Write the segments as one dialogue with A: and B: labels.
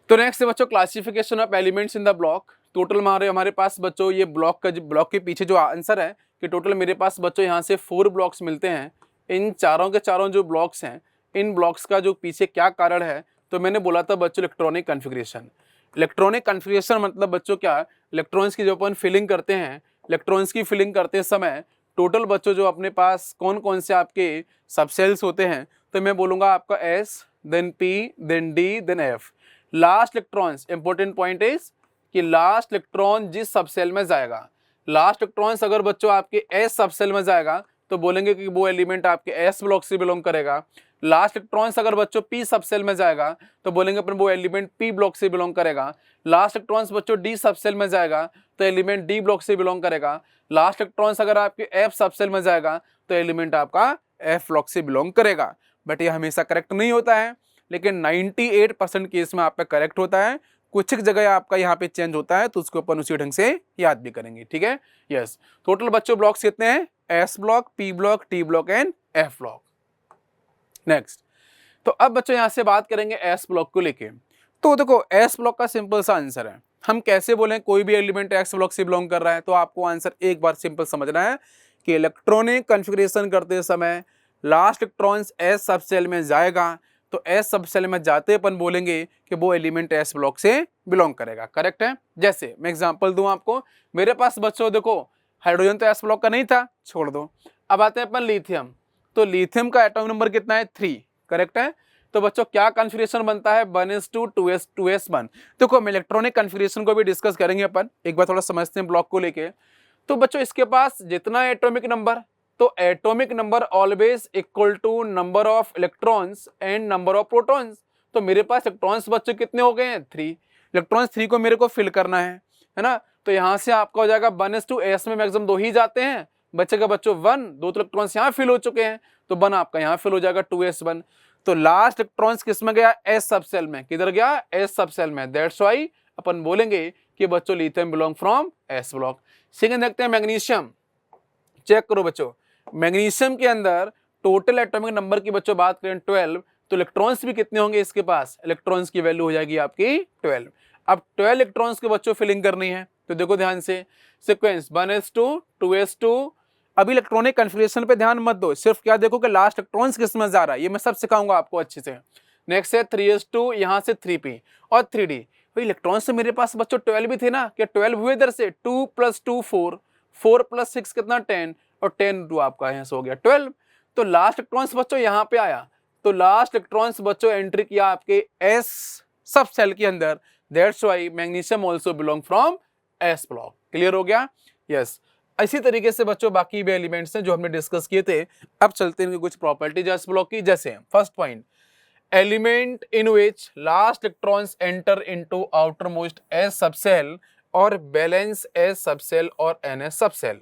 A: तो नेक्स्ट है बच्चों classification of elements in the block. Total हमारे पास बच्चों ये ब्लॉक के पीछे जो आंसर है कि टोटल मेरे पास बच्चों यहाँ से 4 ब्लॉक्स मिलते हैं। इन चारों के चारों जो ब्लॉक्स हैं, इन ब्लॉक्स का जो पीछे क्या कारण है, तो मैंने बोला था बच्चों इलेक्ट्रॉनिक कन्फिग्रेशन। इलेक्ट्रॉनिक कन्फिग्रेशन मतलब बच्चों क्या, इलेक्ट्रॉन्स की जो अपन फिलिंग करते हैं, इलेक्ट्रॉन्स की फिलिंग करते समय टोटल बच्चों जो अपने पास कौन कौन से आपके सबसेल्स होते हैं, तो मैं बोलूँगा आपका S, then P, then D, then F। Last electrons, important point is कि लास्ट इलेक्ट्रॉन जिस सबसेल में जाएगा, लास्ट इलेक्ट्रॉन्स अगर बच्चों आपके एस सबसेल में जाएगा तो बोलेंगे कि वो एलिमेंट आपके एस ब्लॉक से बिलोंग करेगा। लास्ट इलेक्ट्रॉन्स अगर बच्चों पी सबसेल में जाएगा तो बोलेंगे अपन वो एलिमेंट पी ब्लॉक से बिलोंग करेगा। लास्ट इलेक्ट्रॉन्स बच्चों डी सबसेल में जाएगा तो एलिमेंट डी ब्लॉक से बिलोंग करेगा। लास्ट इलेक्ट्रॉन्स अगर आपके एफ सबसेल में जाएगा तो एलिमेंट आपका एफ ब्लॉक से बिलोंग करेगा। बट ये हमेशा करेक्ट नहीं होता है, लेकिन 98% केस में आपका करेक्ट होता है। कुछ एक जगह आपका यहाँ पे चेंज होता है तो उसको अपन उसी ढंग से याद भी करेंगे, ठीक है। यस, टोटल बच्चों ब्लॉक्स कितने हैं, S block, P block, T block and F block. Next, तो अब बच्चों यहाँ से बात करेंगे एस ब्लॉक को लेके। तो देखो एस ब्लॉक का सिंपल सा आंसर है, हम कैसे बोलें कोई भी एलिमेंट एस ब्लॉक से बिलोंग कर रहा है, तो आपको आंसर एक बार सिंपल समझना है कि इलेक्ट्रॉनिक कन्फिग्रेशन करते समय लास्ट इलेक्ट्रॉन्स एस सबसेल में जाएगा तो एस सबसेल में जाते अपन बोलेंगे कि वो एलिमेंट एस ब्लॉक से बिलोंग करेगा। करेक्ट है। जैसे मैं एग्जांपल दूं आपको, मेरे पास बच्चों देखो हाइड्रोजन तो एस ब्लॉक का नहीं था, छोड़ दो। अब आते हैं अपन लिथियम, तो लिथियम का एटॉमिक नंबर कितना है, 3। करेक्ट है। तो बच्चों क्या कन्फिग्रेशन बनता है, 1s2 2s 2s1। देखो हम इलेक्ट्रॉनिक कन्फिग्रेशन को भी डिस्कस करेंगे अपन, एक बार थोड़ा समझते हैं ब्लॉक को लेके। तो बच्चों इसके पास जितना एटॉमिक नंबर, तो atomic number always equal to number of electrons and number of protons. तो मेरे पास इलेक्ट्रॉन्स बच्चों कितने हो गए हैं, 3। इलेक्ट्रॉन्स 3 को मेरे को फिल करना है ना। तो यहाँ से आपका हो जाएगा 1s2 s में मैक्सिमम 2 ही जाते हैं, बचेगा बच्चों 1, 2 तो इलेक्ट्रॉन्स यहाँ फिल हो चुके हैं तो 1 आपका यहाँ फिल हो जाएगा 2s1। तो लास्ट इलेक्ट्रॉन्स किस में गया, एस सबसेल में। किधर गया, एस सबसेल में। दैट्स व्हाई अपन बोलेंगे कि बच्चों lithium belong from S block. Second देखते हैं मैग्नीशियम। चेक करो बच्चों, मैग्नीशियम के अंदर टोटल एटॉमिक नंबर की बच्चों बात करें 12, तो इलेक्ट्रॉन्स भी कितने होंगे इसके पास, इलेक्ट्रॉन्स की वैल्यू हो जाएगी आपकी 12। अब 12 इलेक्ट्रॉन्स के बच्चों फिलिंग करनी है, तो देखो ध्यान से सीक्वेंस 1s2 2s2। अभी इलेक्ट्रॉनिक कन्फिग्रेशन पे ध्यान मत दो, सिर्फ क्या देखो कि लास्ट इलेक्ट्रॉन्स किस में जा रहा है, ये मैं सब सिखाऊंगा आपको अच्छे से। नेक्स्ट है 3s2, यहाँ से 3p और 3d। इलेक्ट्रॉन्स से मेरे पास बच्चों 12 भी थे ना, क्या 12 हुए इधर से, 2 + 2 4, 4 + 6 कितना 10, और 10 2 आपका यहाँ से हो गया 12। तो लास्ट इलेक्ट्रॉन्स बच्चों यहाँ पे आया, तो लास्ट इलेक्ट्रॉन्स बच्चों एंट्री किया आपके एस सब सेल के अंदर। That's why magnesium also belong from S block. Clear हो गया। यस, इसी तरीके से बच्चों बाकी भी एलिमेंट्स हैं जो हमने डिस्कस किए थे। अब चलते हैं कुछ प्रॉपर्टीज एस ब्लॉक की। जैसे first point, element in which last electrons enter into outer most S subshell और बैलेंस एस सबसेल और एन एस सबसेल।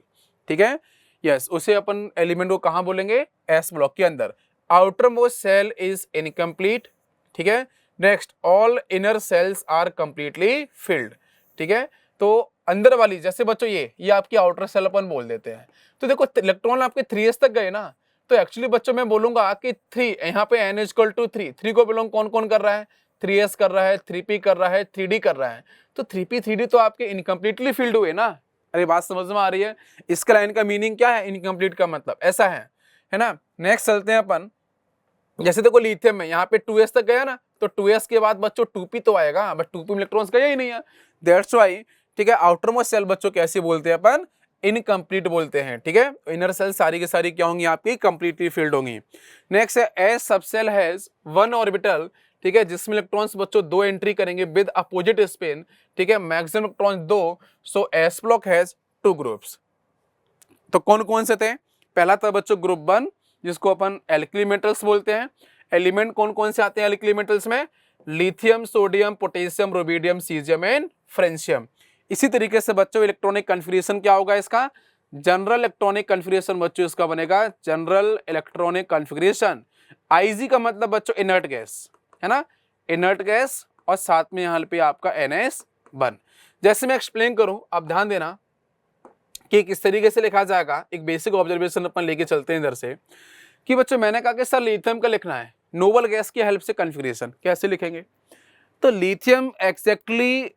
A: ठीक है। यस, उसे अपन एलिमेंट को कहां बोलेंगे, एस ब्लॉक के अंदर। Outer most shell is incomplete. ठीक है। Next, all inner shells are completely filled. ठीक है। तो अंदर वाली जैसे बच्चों ये आपकी आउटर सेल अपन बोल देते हैं। तो देखो इलेक्ट्रॉन आपके 3s तक गए ना, तो एक्चुअली बच्चों मैं बोलूंगा कि 3 यहाँ पे n = 3, 3 को बिलोंग कौन कौन कर रहा है, 3s कर रहा है, 3p कर रहा है, 3d कर रहा है। तो 3p 3d तो आपके इनकम्प्लीटली फिल्ड हुए ना। अरे बात समझ में आ रही है। इसका लाइन का मीनिंग क्या है, इनकम्प्लीट का मतलब ऐसा है ना। नेक्स्ट चलते हैं अपन, जैसे देखो लिथियम में यहाँ पे 2s तक गया ना, तो 2s के बाद बच्चों 2p तो आएगा, बट 2p में इलेक्ट्रॉन्स गया ही नहीं है। दैट्स व्हाई, ठीक है, आउटर मोस्ट सेल बच्चों कैसे बोलते हैं अपन, इनकम्प्लीट बोलते हैं। ठीक है। इनर सेल सारी की सारी क्या होंगी आपकी, कंप्लीटली फिल्ड होंगी। नेक्स्ट है एस सबसेल हैज 1 ऑर्बिटल। ठीक है, जिसमें इलेक्ट्रॉन्स बच्चों 2 एंट्री करेंगे विद अपोजिट स्पिन। ठीक है, maximum electrons 2। So S block has 2 groups. तो कौन कौन से थे, पहला था बच्चों ग्रुप 1 जिसको अपन एल्कली मेटल्स बोलते हैं। एलिमेंट कौन कौन से आते हैं एल्कली मेटल्स में, lithium, sodium, potassium, rubidium, caesium and francium. इसी तरीके से बच्चों इलेक्ट्रॉनिक कन्फिग्रेशन क्या होगा इसका, जनरल इलेक्ट्रॉनिक कन्फिग्रेशन बच्चों इसका बनेगा जनरल इलेक्ट्रॉनिक कन्फिग्रेशन। आईजी का मतलब बच्चों इनर्ट गैस है ना, इनर्ट गैस, और साथ में यहाँ पे आपका NS1। जैसे मैं एक्सप्लेन करूं, आप ध्यान देना कि किस तरीके से लिखा जाएगा। एक बेसिक ऑब्जर्वेशन अपन लेके चलते हैं इधर से कि बच्चों मैंने कहा कि सर लिथियम का लिखना है नोबल गैस की हेल्प से कन्फिग्रेशन कैसे लिखेंगे। तो लिथियम एग्जैक्टली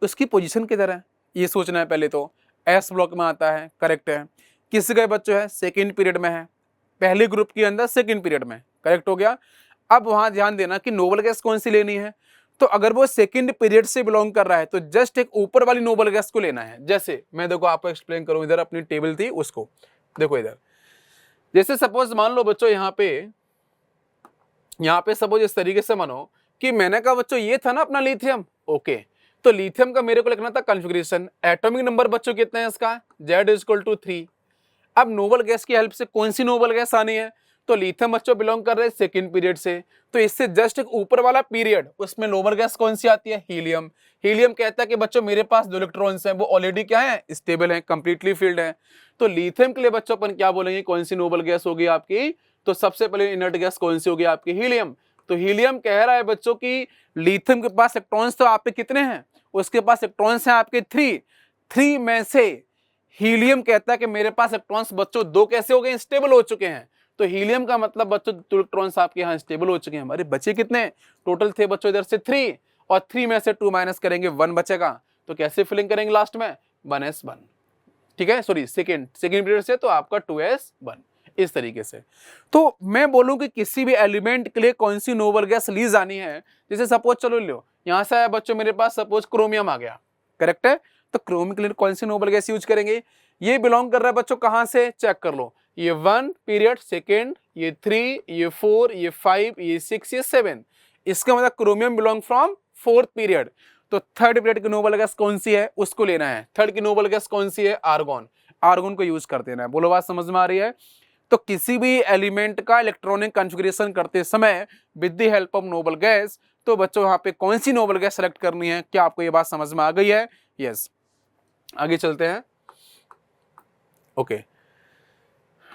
A: उसकी पोजीशन किधर है ये सोचना है पहले तो। एस ब्लॉक में आता है, करेक्ट है। किस गए बच्चों है, सेकेंड पीरियड में है, पहले ग्रुप के अंदर सेकेंड पीरियड में, करेक्ट हो गया। अब वहां ध्यान देना कि नोबल गैस कौन सी लेनी है, तो अगर वो सेकंड पीरियड से बिलोंग कर रहा है तो जस्ट एक ऊपर वाली नोबल गैस को लेना है। जैसे मैं देखो आपको एक्सप्लेन करूं, इधर अपनी टेबल थी उसको देखो इधर, जैसे सपोज मान लो बच्चों यहाँ पे सपोज इस तरीके से मानो कि मैंने कहा बच्चों ये था ना अपना लिथियम, ओके, तो लिथियम का मेरे को लिखना था कॉन्फ़िगरेशन। एटॉमिक नंबर बच्चों कितने हैं इसका, Z=3। अब नोबल गैस की हेल्प से कौन सी नोबल गैस आनी है, तो लिथियम बच्चों बिलोंग कर रहे हैं सेकंड पीरियड से, तो इससे जस्ट एक ऊपर वाला पीरियड उसमें नोबल गैस कौन सी आती है, हीलियम। हीलियम कहता है कि बच्चों मेरे पास जो इलेक्ट्रॉन्स हैं वो ऑलरेडी क्या है, स्टेबल हैं, कंप्लीटली फिल्ड हैं। तो लिथियम के लिए बच्चों अपन क्या बोलेंगे, कौन सी नोबल गैस होगी आपकी, तो सबसे पहले इनर्ट गैस कौन सी होगी आपकी, हीलियम। तो हीलियम कह रहा है बच्चों की लिथियम के पास इलेक्ट्रॉन्स तो आप पे कितने हैं, उसके पास इलेक्ट्रॉन्स हैं आपके 3 में से हीलियम कहता है कि मेरे पास इलेक्ट्रॉन्स बच्चों 2 कैसे हो गए, स्टेबल हो चुके हैं। तो हीलियम का मतलब बच्चों 2 इलेक्ट्रॉन्स आपके यहाँ स्टेबल हो चुके हैं। हमारे बचे कितने, टोटल थे बच्चों इधर से 3, और 3 में से 2 माइनस करेंगे 1 बचेगा, तो कैसे फिलिंग करेंगे लास्ट में 1s1, ठीक है, सॉरी सेकेंड पीरियड से, तो आपका 2s1 इस तरीके से। तो मैं बोलूं कि किसी भी एलिमेंट के लिए कौन सी नोबल गैस ली जानी है, जैसे सपोज चलो लो यहां से आया बच्चों मेरे पास सपोज क्रोमियम आ गया, करेक्ट है, तो क्रोमियम के लिए कौन सी नोबल गैस यूज करेंगे, ये बिलोंग कर रहा है बच्चों कहां से, चेक कर लो, ये 1 पीरियड सेकेंड, ये 3, ये 4, ये 5, ये 6, ये 7, इसका मतलब chromium belong from 4th period. तो थर्ड पीरियड की नोबल गैस कौन सी है उसको लेना है, थर्ड की नोबल गैस कौन सी है, आर्गोन, आर्गोन को यूज कर देना है। बोलो बात समझ में आ रही है। तो किसी भी एलिमेंट का इलेक्ट्रॉनिक कॉन्फ़िगरेशन करते समय with the help of noble gas, तो बच्चों यहाँ पे कौन सी नोबल गैस सेलेक्ट करनी है, क्या आपको ये बात समझ में आ गई है, यस। आगे चलते हैं, ओके।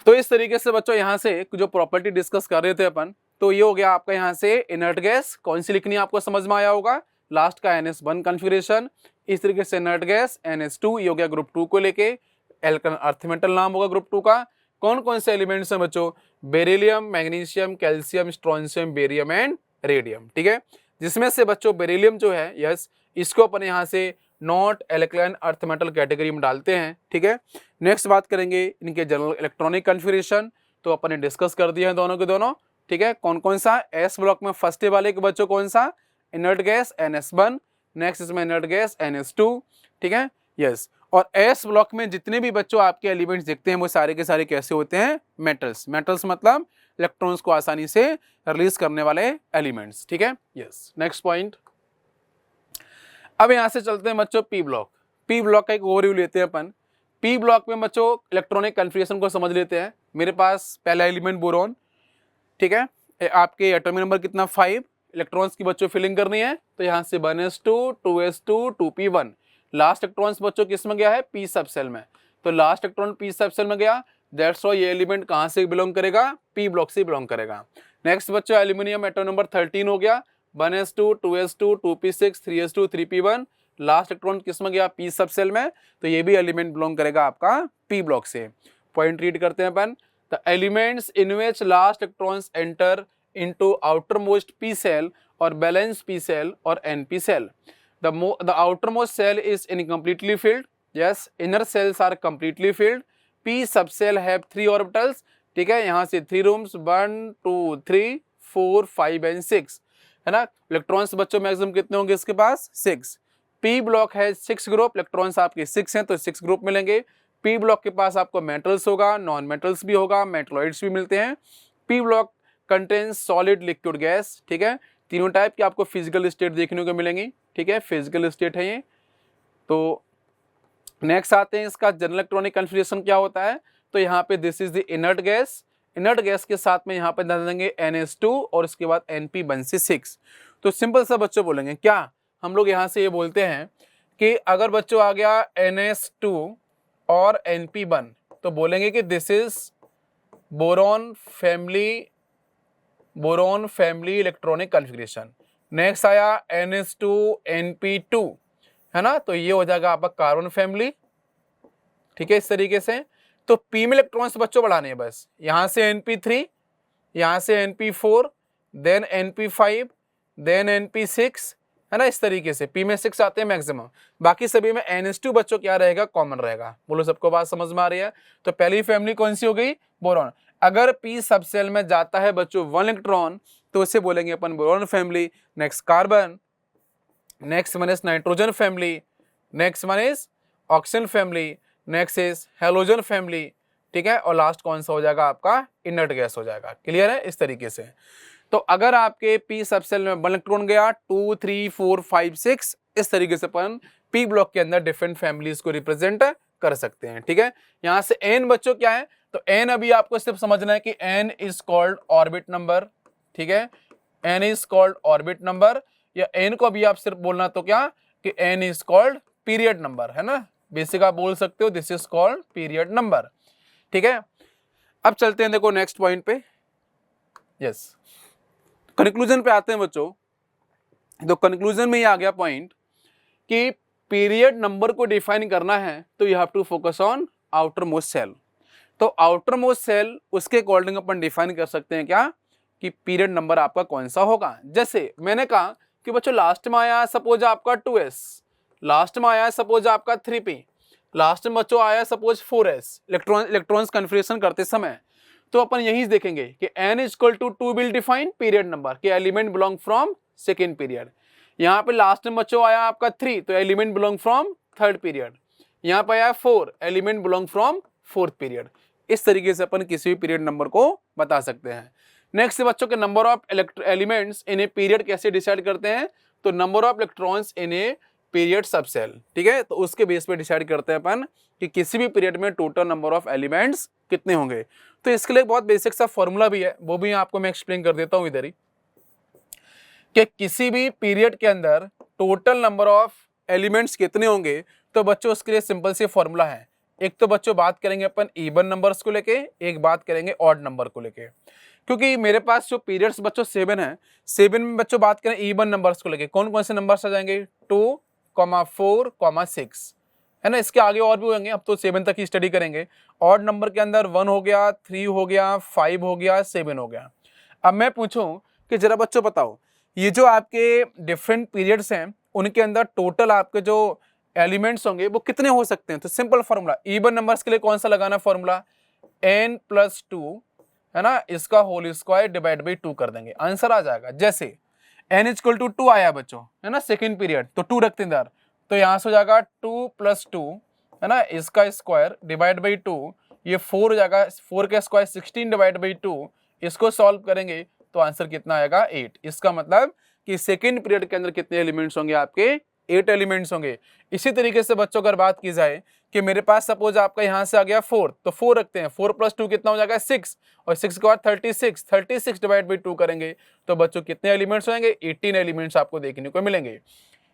A: तो इस तरीके से बच्चों यहाँ से जो प्रॉपर्टी डिस्कस कर रहे थे अपन, तो ये हो गया आपका यहाँ से इनर्ट गैस कौन सी लिखनी है आपको समझ में आया होगा, लास्ट का NS1 कॉन्फ़िगरेशन, इस तरीके से इनर्ट गैस NS2 ये हो गया ग्रुप 2 को लेके, एल्कन अर्थ मेटल नाम होगा ग्रुप 2 का। कौन कौन से एलिमेंट्स हैं बच्चों, beryllium, magnesium, calcium, strontium, barium and radium, ठीक है, जिसमें से बच्चों बेरिलियम जो है, यस, इसको अपन यहाँ से not alkaline earth metal category में डालते हैं, ठीक है। नेक्स्ट बात करेंगे इनके जनरल इलेक्ट्रॉनिक कॉन्फ़िगरेशन, तो अपन ने डिस्कस कर दिया है दोनों के दोनों, ठीक है। कौन कौन सा, एस ब्लॉक में फर्स्ट वाले के बच्चों कौन सा, इनर्ट गैस NS1, नेक्स्ट इसमें इनर्ट गैस NS2, ठीक है, यस। और एस ब्लॉक में जितने भी बच्चों आपके एलिमेंट्स दिखते हैं वो सारे के सारे कैसे होते हैं, मेटल्स, मेटल्स मतलब इलेक्ट्रॉन्स को आसानी से रिलीज करने वाले एलिमेंट्स, ठीक है, यस। नेक्स्ट पॉइंट, अब यहां से चलते हैं बच्चों पी ब्लॉक। पी ब्लॉक का एक ओवरव्यू लेते हैं अपन। पी ब्लॉक में बच्चों इलेक्ट्रॉनिक कॉन्फ़िगरेशन को समझ लेते हैं। मेरे पास पहला एलिमेंट बोरॉन, ठीक है, आपके एटॉमिक नंबर कितना 5, इलेक्ट्रॉन्स की बच्चों फिलिंग करनी है, तो यहाँ से 1s2 2s2 2p1, last electrons बच्चों किस में गया है, पी सब सेल में, तो लास्ट इलेक्ट्रॉन पी सब सेल में गया, दैट्स व्हाई ये एलिमेंट कहाँ से बिलोंग करेगा, पी ब्लॉक से बिलोंग करेगा। नेक्स्ट बच्चों एल्यूमिनियम एटॉमिक नंबर 13 हो गया, 1s2 2s2 2p6 3s2 3p1, last electron किस में गया, पी सब सेल में, तो ये भी एलिमेंट बिलोंग करेगा आपका पी ब्लॉक से। पॉइंट रीड करते हैं अपन, the elements in which last electrons enter into outermost p cell or balanced p cell or np cell. The outermost cell is incompletely filled, yes, inner cells are completely filled, p subcell have 3 orbitals, ठीक है, यहाँ से 3 rooms 1 2 3 4 5 and 6 है ना। Electrons बच्चों maximum कितने होंगे इसके पास, 6। p ब्लॉक है 6 ग्रुप, इलेक्ट्रॉन्स आपके 6 हैं तो 6 ग्रुप मिलेंगे। p ब्लॉक के पास आपको मेटल्स होगा, नॉन मेटल्स भी होगा, मेटलॉइड्स भी मिलते हैं। p block contains solid liquid gas, ठीक है, तीनों टाइप की आपको फिजिकल स्टेट देखने को मिलेंगी, ठीक है, फिजिकल स्टेट है ये। तो नेक्स्ट आते हैं इसका जनरल इलेक्ट्रॉनिक कॉन्फ़िगरेशन क्या होता है, तो यहाँ पे this is the inert gas, inert gas के साथ में यहाँ पे डाल देंगे NS2 और उसके बाद NP1C6। तो सिंपल सा बच्चों बोलेंगे क्या, हम लोग यहाँ से ये बोलते हैं कि अगर बच्चों आ गया NS2 और NP1 तो बोलेंगे कि this is boron family electronic configuration. Next आया NS2 NP2 है ना, तो ये हो जाएगा आपका कार्बन फैमिली, ठीक है, इस तरीके से। तो पी में इलेक्ट्रॉन्स बच्चों बढ़ाने हैं बस, यहाँ से NP3, यहाँ से NP4, then NP5, then NP6 है ना, इस तरीके से P में 6 आते हैं मैक्सिमम, बाकी सभी में NH2 बच्चों क्या रहेगा, कॉमन रहेगा। बोलो सबको बात समझ में आ रही है। तो पहली फैमिली कौन सी हो गई, बोरॉन। अगर P सब सेल में जाता है बच्चों 1 इलेक्ट्रॉन तो उसे बोलेंगे अपन boron family. Next carbon, next one is nitrogen family, next one is oxygen family, next is halogen family, ठीक है, और लास्ट कौन सा हो जाएगा आपका, इनर्ट गैस हो जाएगा। क्लियर है, इस तरीके से। तो अगर आपके P सब सेल में 1 इलेक्ट्रॉन गया, 2 3 4 5 6, इस तरीके से अपन P ब्लॉक के अंदर डिफरेंट फैमिलीज को रिप्रेजेंट कर सकते हैं। ठीक है, यहाँ से N बच्चों क्या है, तो N अभी आपको सिर्फ समझना है कि N is called orbit number. ठीक है, N is called orbit number, या N को अभी आप सिर्फ बोलना तो क्या कि N is called period number, है ना, बेसिक आप बोल सकते हो this is called period number. ठीक है, अब चलते हैं देखो नेक्स्ट पॉइंट पे। यस, कंक्लूजन पे आते हैं बच्चों। तो कंक्लूजन में ये आ गया पॉइंट कि पीरियड नंबर को डिफाइन करना है तो you have to focus on outer most shell. तो आउटर मोस्ट सेल उसके अकॉर्डिंग अपन डिफाइन कर सकते हैं क्या कि पीरियड नंबर आपका कौन सा होगा। जैसे मैंने कहा कि बच्चों लास्ट में आया सपोज आपका 2s, लास्ट में आया सपोज आपका 3p, लास्ट में बच्चों आया सपोज 4s, इलेक्ट्रॉन्स कन्फिग्रेशन करते समय। तो अपन यही देखेंगे कि n is equal to 2 will define period number के element belong from second period. यहाँ पे लास्ट में बच्चों आया आपका 3 तो element belong from third period. यहाँ पे आया 4 element belong from fourth period. इस तरीके से अपन किसी भी पीरियड नंबर को बता सकते हैं। नेक्स्ट बच्चों के number of elements in a period कैसे डिसाइड करते हैं, तो number of electrons in a period subshell. ठीक है, तो उसके बेस पे डिसाइड करते हैं अपन कि किसी भी पीरियड में टोटल नंबर ऑफ एलिमेंट्स कितने होंगे। तो इसके लिए बहुत बेसिक सा फॉर्मूला भी है, वो भी आपको मैं एक्सप्लेन कर देता हूं इधर ही, कि किसी भी पीरियड के अंदर टोटल नंबर ऑफ एलिमेंट्स कितने होंगे। तो बच्चों उसके लिए सिंपल सी फॉर्मूला है। एक तो बच्चों बात करेंगे अपन इवन नंबर्स को लेके, एक बात करेंगे ऑड नंबर को लेके। क्योंकि मेरे पास जो पीरियड्स बच्चों 7 है, 7 में बच्चों बात करें इवन नंबर्स को लेके, कौन कौन से नंबर्स आ जाएंगे, 2, 4, 6, है ना। इसके आगे और भी होंगे, अब तो 7 तक ही स्टडी करेंगे। ऑड नंबर के अंदर 1 हो गया, 3 हो गया, 5 हो गया, 7 हो गया। अब मैं पूछूं कि जरा बच्चों बताओ, ये जो आपके डिफरेंट पीरियड्स हैं उनके अंदर टोटल आपके जो एलिमेंट्स होंगे वो कितने हो सकते हैं। तो सिंपल फॉर्मूला, इवन नंबर्स के लिए कौन सा लगाना फॉर्मूला, n+2, है ना, इसका होल स्क्वायर डिवाइड बाई 2 कर देंगे, आंसर आ जाएगा। जैसे n इक्वल टू 2 आया बच्चों, है ना, सेकेंड पीरियड, तो 2 रखते हैं इधर, तो यहाँ से हो जाएगा 2 + 2, है ना, इसका स्क्वायर डिवाइड बाई 2, ये 4 हो जाएगा, 4 का स्क्वायर 16 डिवाइड बाई 2, इसको सॉल्व करेंगे तो आंसर कितना आएगा, 8। इसका मतलब कि सेकेंड पीरियड के अंदर कितने एलिमेंट्स होंगे आपके, 8 एलिमेंट्स होंगे। इसी तरीके से बच्चों अगर बात की जाए कि मेरे पास सपोज आपका यहाँ से आ गया 4, तो 4 रखते हैं, 4 + 2 कितना हो जाएगा, 6, और 6 के बाद 36, 36 डिवाइड बाई 2 करेंगे तो बच्चों कितने एलिमेंट्स होंगे, 18 एलिमेंट्स आपको देखने को मिलेंगे।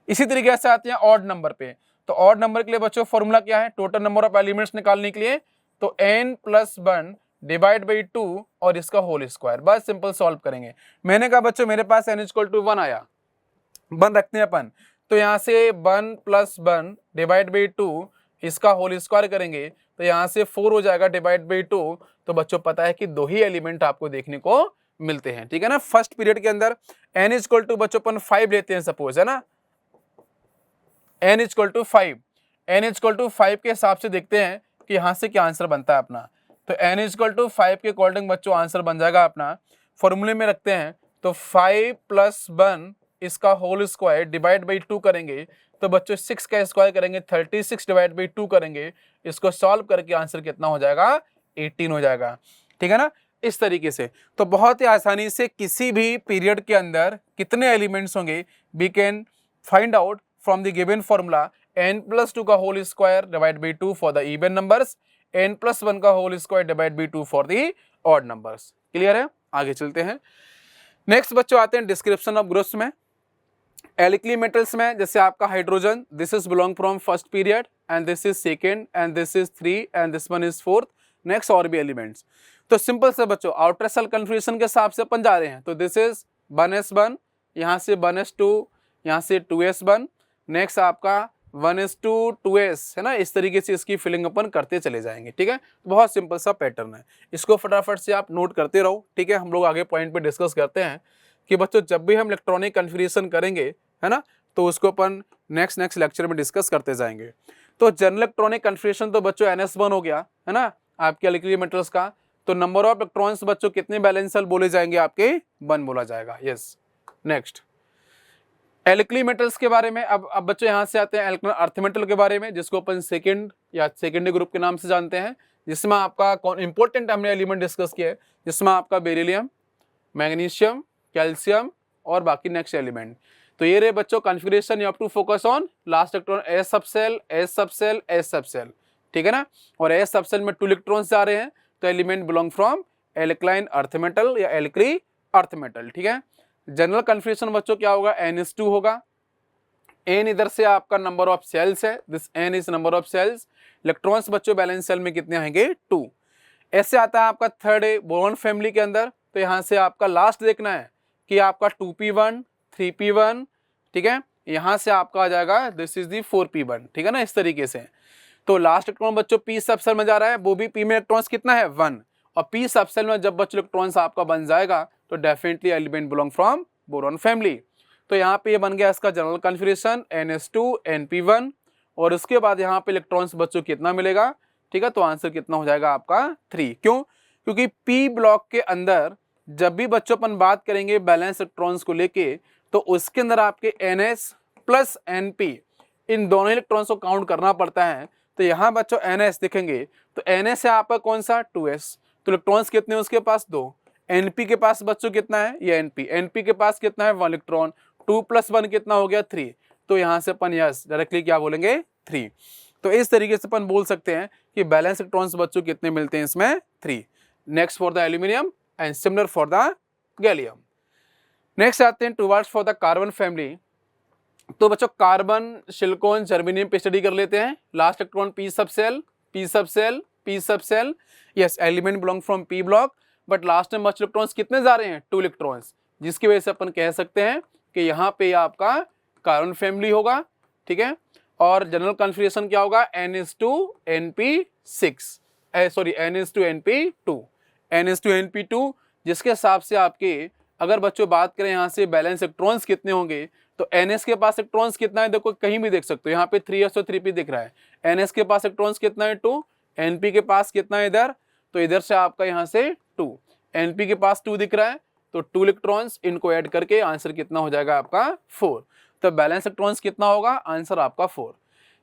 A: इसी तरीके से आते हैं ऑड नंबर पे। तो ऑड नंबर के लिए बच्चों फॉर्मूला क्या है, टोटल नंबर ऑफ एलिमेंट्स निकालने के लिए, तो n+1 डिवाइड बाई 2 और इसका होल स्क्वायर, बस सिंपल सॉल्व करेंगे। मैंने कहा बच्चों मेरे पास n = 1 आया, 1 रखते हैं अपन, तो यहाँ से 1 + 1 डिवाइड बाई 2, इसका होल स्क्वायर करेंगे तो यहाँ से 4 हो जाएगा डिवाइड बाई 2। तो बच्चों पता है कि 2 ही एलिमेंट आपको देखने को मिलते हैं। ठीक है ना, फर्स्ट पीरियड के अंदर n = बच्चों अपन 5 लेते हैं सपोज, है ना, n = 5, n = 5 के हिसाब से देखते हैं कि यहाँ से क्या आंसर बनता है अपना। तो n = 5 के अकॉर्डिंग बच्चों आंसर बन जाएगा अपना, फॉर्मूले में रखते हैं, तो 5 + 1 इसका होल स्क्वायर डिवाइड बाई 2 करेंगे तो बच्चों 6 का स्क्वायर करेंगे, 36 डिवाइड बाई 2 करेंगे, इसको सॉल्व करके आंसर कितना हो जाएगा, 18 हो जाएगा। ठीक है ना, इस तरीके से। तो बहुत ही आसानी से किसी भी पीरियड के अंदर कितने एलिमेंट्स होंगे we can find out from the given formula, n+2 का whole square divide by 2 for the even numbers, n+1 का whole square divide by 2 for the odd numbers. Clear है, आगे चलते हैं। नेक्स्ट बच्चों आते हैं डिस्क्रिप्शन ऑफ ग्रुप्स में। एल्कली मेटल्स में जैसे आपका hydrogen, this is belong from first period and this is second and this is 3 and this one is 4th। Next और भी एलिमेंट्स। तो सिंपल से बच्चों आउटर सेल कन्फिग्रेशन के हिसाब से अपन जा रहे हैं, तो दिस इज 1s1, यहाँ से 1s2, यहाँ से 2s1, नेक्स्ट आपका 1s2 2s, है ना, इस तरीके से इसकी फिलिंग अपन करते चले जाएंगे। ठीक है, बहुत सिंपल सा पैटर्न है, इसको फटाफट से आप नोट करते रहो। ठीक है, हम लोग आगे पॉइंट पे डिस्कस करते हैं कि बच्चों जब भी हम इलेक्ट्रॉनिक कन्फिग्रेशन करेंगे, है ना, तो उसको अपन नेक्स्ट लेक्चर में डिस्कस करते जाएंगे। तो जनरल इलेक्ट्रॉनिक कन्फिग्रेशन तो बच्चों NS1 हो गया है ना आपके एल्किली मेटल्स का। तो नंबर ऑफ इलेक्ट्रॉन्स बच्चों कितने बैलेंस शेल बोले जाएंगे आपके 1 बोला जाएगा। यस नेक्स्ट एल्किली मेटल्स के बारे में। अब बच्चों यहाँ से आते हैं एल्किल अर्थ मेटल के बारे में, जिसको अपन सेकंड या सेकेंडरी ग्रुप के नाम से जानते हैं, जिसमें आपका इंपॉर्टेंट हमने एलिमेंट डिस्कस किया है, जिसमें आपका बेरिलियम, मैग्नीशियम, कैल्शियम और बाकी नेक्स्ट एलिमेंट। तो ये रहे बच्चों configuration. You have to focus on last electron S subshell, S subshell, S subshell, ठीक है ना। और एस सब सेल में 2 इलेक्ट्रॉन्स जा रहे हैं, तो element belong from alkaline earth metal या एल्कली अर्थ मेटल, ठीक है। जनरल कॉन्फ़िगरेशन बच्चों क्या होगा, NH2 होगा। N इधर से आपका नंबर ऑफ सेल्स है, this N is number of shells. Electrons बच्चों बैलेंस सेल में कितने आएंगे 2। ऐसे आता है आपका थर्ड बोरॉन फैमिली के अंदर। तो यहाँ से आपका लास्ट देखना है कि आपका 2p1 3p1, ठीक है। यहाँ से आपका आ जाएगा दिस इज दी 4p1, ठीक है ना, इस तरीके से। तो लास्ट इलेक्ट्रॉन बच्चों p सब सेल में जा रहा है, वो भी p में इलेक्ट्रॉन्स कितना है 1, और p सब सेल में जब बच्चों इलेक्ट्रॉन्स आपका बन जाएगा तो definitely element belong from boron family. तो यहाँ पे ये बन गया इसका जनरल कॉन्फ़िगरेशन NH2 NP1, और उसके बाद यहाँ पे इलेक्ट्रॉन्स बच्चों कितना मिलेगा, ठीक है। तो आंसर कितना हो जाएगा आपका 3। क्यों, क्योंकि p ब्लॉक के अंदर जब भी बच्चों अपन बात करेंगे बैलेंस इलेक्ट्रॉन्स को लेके, तो उसके अंदर आपके NS प्लस NP इन दोनों इलेक्ट्रॉन्स को काउंट करना पड़ता है। तो यहाँ बच्चों NS देखेंगे तो NS है आपका कौन सा 2s, तो इलेक्ट्रॉन्स कितने हैं उसके पास 2। NP के पास बच्चों कितना है, ये NP के पास कितना है 1 इलेक्ट्रॉन, 2 + 1 कितना हो गया 3। तो यहाँ से अपन यस डायरेक्टली क्या बोलेंगे 3। तो इस तरीके से अपन बोल सकते हैं कि बैलेंस इलेक्ट्रॉन्स बच्चों कितने मिलते हैं इसमें 3। Next for the aluminium and similar for the gallium. Next आते हैं towards for the carbon family. तो बच्चों कार्बन, सिलिकॉन, जर्मेनियम पे स्टडी कर लेते हैं। Last electron p subshell, p subshell, p subshell, yes element belong from p block, but last में बच्चों इलेक्ट्रॉन्स कितने जा रहे हैं 2 इलेक्ट्रॉन्स, जिसकी वजह से अपन कह सकते हैं कि यहाँ पे आपका कार्बन फैमिली होगा, ठीक है। और जनरल कॉन्फ़िगरेशन क्या होगा NH2 NP6, sorry NH2 NP2, NH2 NP2, जिसके हिसाब से आपके अगर बच्चों बात करें यहाँ से बैलेंस इलेक्ट्रॉन्स कितने होंगे, तो NS के पास इलेक्ट्रॉन्स कितना है, देखो कहीं भी देख सकते हो, यहाँ पे 3s और 3p दिख रहा है। NS के पास इलेक्ट्रॉन्स कितना है 2, NP के पास कितना है इधर, तो इधर से आपका यहाँ से 2, NP के पास 2 दिख रहा है, तो 2 इलेक्ट्रॉन्स इनको ऐड करके आंसर कितना हो जाएगा आपका 4। तो बैलेंस इलेक्ट्रॉन्स कितना होगा, आंसर आपका 4।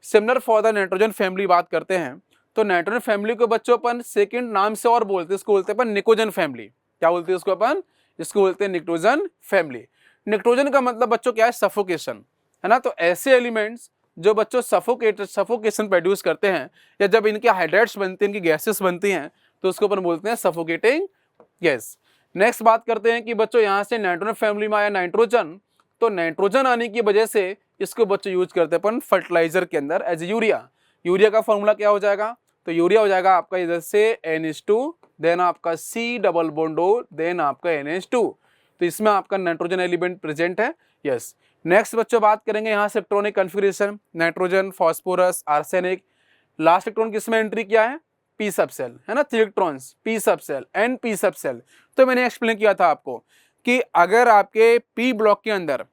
A: Similar for the nitrogen family बात करते हैं। तो नाइट्रोजन फैमिली को बच्चों अपन सेकंड नाम से और बोलते हैं, इसको बोलते हैं अपन निकोजन फैमिली। क्या बोलते हैं इसको अपन, इसको बोलते हैं निकोजन फैमिली। निकोजन का मतलब बच्चों क्या है, सफोकेशन, है ना। तो ऐसे एलिमेंट्स जो बच्चों सफोकेशन प्रोड्यूस करते हैं, या जब इनके हाइड्रेट्स बनते हैं, इनकी गैसेस बनती हैं, तो उसको अपन बोलते हैं सफोकेटिंग गैस। नेक्स्ट बात करते हैं कि बच्चों यहाँ से नाइट्रोजन फैमिली में आया नाइट्रोजन, तो नाइट्रोजन आने की वजह से इसको बच्चों यूज करते हैं अपन फर्टिलाइजर के अंदर एज यूरिया। यूरिया का फॉर्मूला क्या हो जाएगा, तो यूरिया हो जाएगा आपका इधर से NH2, देन आपका C double bond O, then आपका NH2। तो इसमें आपका नाइट्रोजन एलिमेंट प्रेजेंट है, यस। नेक्स्ट बच्चों बात करेंगे यहाँ से electronic configuration, nitrogen, phosphorus, arsenic. Last electron किसमें एंट्री किया है, p सब सेल, है ना, 3 electrons p subshell and p subshell. तो मैंने एक्सप्लेन किया था आपको कि अगर आपके p ब्लॉक के अंदर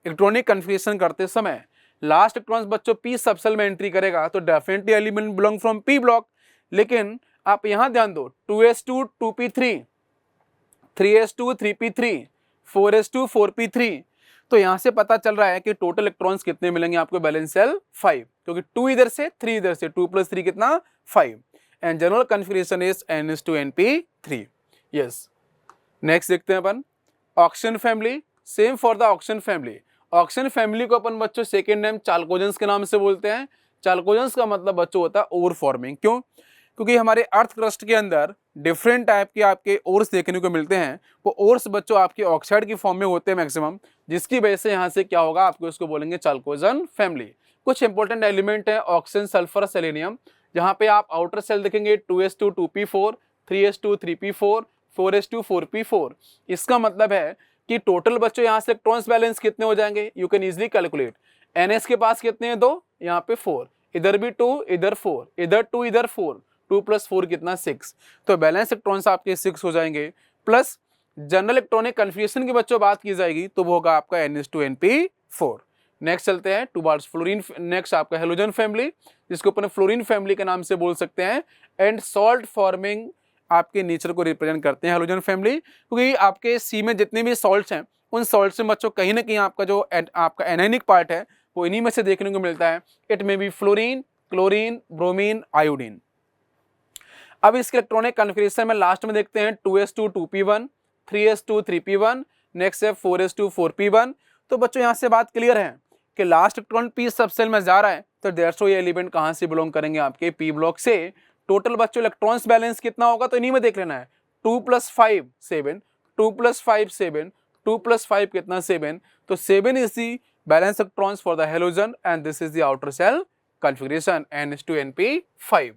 A: इलेक्ट्रॉनिक कॉन्फ़िगरेशन करते समय लास्ट इलेक्ट्रॉन्स बच्चों p सब सेल में एंट्री करेगा, तो definitely element belong from p block. लेकिन आप यहाँ ध्यान दो 2s2 2p3, 3s2 3p3, 4s2 4p3, तो यहाँ से पता चल रहा है कि टोटल इलेक्ट्रॉन्स कितने मिलेंगे आपको बैलेंस सेल 5, क्योंकि 2 इधर से 3 इधर से, 2 + 3 कितना 5, and general configuration is NH2 NP3, yes. Next देखते हैं अपन oxygen family. Same for the oxygen family. Oxygen family को अपन बच्चों सेकेंड नेम चाल्कोजेंस के नाम से बोलते हैं। चाल्कोजेंस का मतलब बच्चों होता है ओर फॉर्मिंग। क्यों, क्योंकि हमारे अर्थ क्रस्ट के अंदर डिफरेंट टाइप के आपके ओर्स देखने को मिलते हैं। वो ओर्स बच्चों आपके ऑक्साइड की फॉर्म में होते हैं मैक्सिमम, जिसकी वजह से यहाँ से क्या होगा आपको इसको बोलेंगे चाल्कोजन फैमिली। कुछ इंपॉर्टेंट एलिमेंट है ऑक्सीजन, सल्फर, सेलेनियम। जहाँ पे आप आउटर सेल देखेंगे 2s2 2p4, 3s2 3p4, 4s2 4p4। इसका मतलब है कि टोटल बच्चों यहाँ से इलेक्ट्रॉन्स बैलेंस कितने हो जाएंगे, you can easily calculate. NS के पास कितने हैं 2, यहाँ पे 4, इधर भी 2, इधर 4, इधर 2, इधर 4, 2 + 4 कितना 6। तो बैलेंस इलेक्ट्रॉन्स आपके 6 हो जाएंगे। प्लस जनरल इलेक्ट्रॉनिक कन्फ्यूजन की बच्चों बात की जाएगी तो वो होगा आपका NH2 NP4। नेक्स्ट चलते हैं टुवार्ड्स फ्लोरीन, नेक्स्ट आपका हेलोजन फैमिली, जिसको अपन फ्लोरीन फैमिली के नाम से बोल सकते हैं, एंड सॉल्ट फॉर्मिंग आपके नेचर को रिप्रेजेंट करते हैं हेलोजन फैमिली, क्योंकि आपके सी में जितने भी सॉल्ट्स हैं उन सॉल्ट्स में बच्चों कहीं ना कहीं आपका जो आपका एनायनिक पार्ट है वो इन्हीं में से देखने को मिलता है। इट में be fluorine, chlorine, bromine, iodine. अब इस इलेक्ट्रॉनिक कॉन्फ़िगरेशन में लास्ट में देखते हैं 2s2 2p1, 3s2 3p1, next है 4s2 4p1। तो बच्चों यहाँ से बात क्लियर है कि लास्ट इलेक्ट्रॉन पी सबसेल में जा रहा है, तो दैट्स व्हाई ये एलिमेंट कहाँ से बिलोंग करेंगे, आपके पी ब्लॉक से। टोटल बच्चों इलेक्ट्रॉन्स बैलेंस कितना होगा, तो इन्हीं में देख लेना है। 2 + 5 7, 2 + 5 7, 2 + 5 कितना 7, तो 7 is the valence electrons for the halogen and this is the outer shell configuration NH2NP5।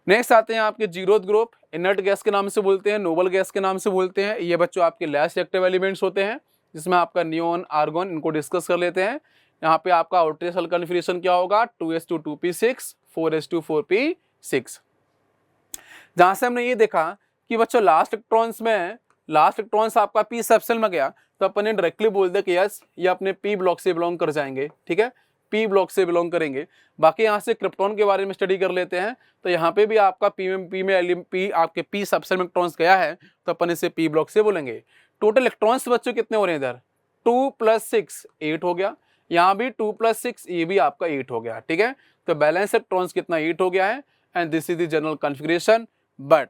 A: Next आते हैं आपके जीरोथ ग्रुप, इनर्ट गैस के नाम से बोलते हैं, नोबल गैस के नाम से बोलते हैं। ये बच्चों आपके लेस रिएक्टिव एलिमेंट्स होते हैं, जिसमें आपका नियोन, आर्गन, इनको डिस्कस कर लेते हैं। यहाँ पे आपका आउटर सेल कॉन्फ़िगरेशन क्या होगा, 2s2 2p6, 4s2 4p6। जहां से हमने ये देखा कि बच्चों लास्ट इलेक्ट्रॉन्स आपका पी सबसेल में गया, तो अपन ने डायरेक्टली बोल दिया कि यस ये अपने पी ब्लॉक से बिलोंग कर जाएंगे, ठीक है, पी ब्लॉक से बिलोंग करेंगे। बाकी यहाँ से क्रिप्टॉन के बारे में स्टडी कर लेते हैं। तो यहाँ पे भी आपका पी आपके पी सबसेल में इलेक्ट्रॉन्स गया है, तो अपन इसे पी ब्लॉक से बोलेंगे। टोटल इलेक्ट्रॉन्स बच्चों कितने हो रहे हैं इधर, 2 + 6 8 हो गया, यहाँ भी 2 + 6 ये भी आपका 8 हो गया, ठीक है। तो बैलेंस इलेक्ट्रॉन्स कितना 8 हो गया है, and this is the general configuration. But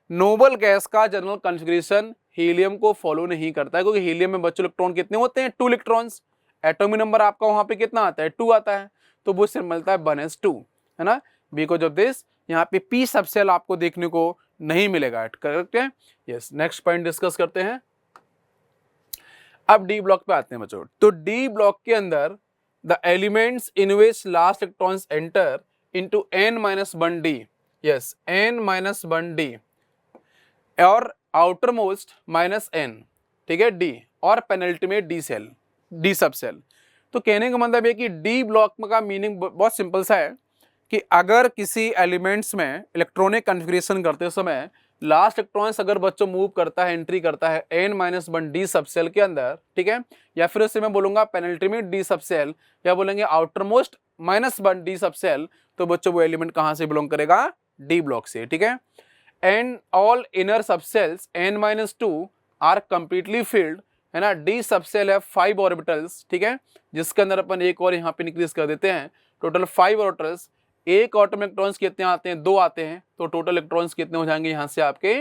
A: noble gas का जनरल कॉन्फ़िगरेशन हीलियम को फॉलो नहीं करता है, क्योंकि हीलियम में बच्चों इलेक्ट्रॉन कितने होते हैं, 2 इलेक्ट्रॉन्स। एटॉमिक नंबर आपका वहां पे कितना आता है, 2 आता है, तो वो सिर्फ मिलता है 1s2, है ना। बिकॉज ऑफ दिस यहाँ पे पी सबसेल आपको देखने को नहीं मिलेगा, करेक्ट है। यस, नेक्स्ट पॉइंट डिस्कस करते हैं। अब डी ब्लॉक पे आते हैं बच्चों। तो डी ब्लॉक के अंदर the elements in which last electrons enter into n-1d, yes n-1d, और आउटर मोस्ट -n, ठीक है, डी, और penultimate D shell, D subshell. तो कहने का मतलब है कि डी ब्लॉक का मीनिंग बहुत सिंपल सा है कि अगर किसी एलिमेंट्स में इलेक्ट्रॉनिक कॉन्फ़िगरेशन करते समय लास्ट इलेक्ट्रॉन्स अगर बच्चों मूव करता है, एंट्री करता है n-1 डी सबसेल के अंदर, ठीक है, या फिर उससे मैं बोलूंगा पेनल्टीमेट डी सबसेल, या बोलेंगे आउटर मोस्ट -1 डी सबसेल, तो बच्चों वो एलिमेंट कहाँ से बिलोंग करेगा, डी ब्लॉक से, ठीक है। And all inner subshells n-2 are completely filled, है ना। डी सबसेल है 5 ऑर्बिटल्स, ठीक है, जिसके अंदर अपन एक और यहाँ पे इंक्रीज कर देते हैं, टोटल 5 ऑर्बिटल्स। एक ऑटो में इलेक्ट्रॉन्स कितने आते हैं, 2 आते हैं, तो टोटल इलेक्ट्रॉन्स कितने हो जाएंगे यहाँ से आपके,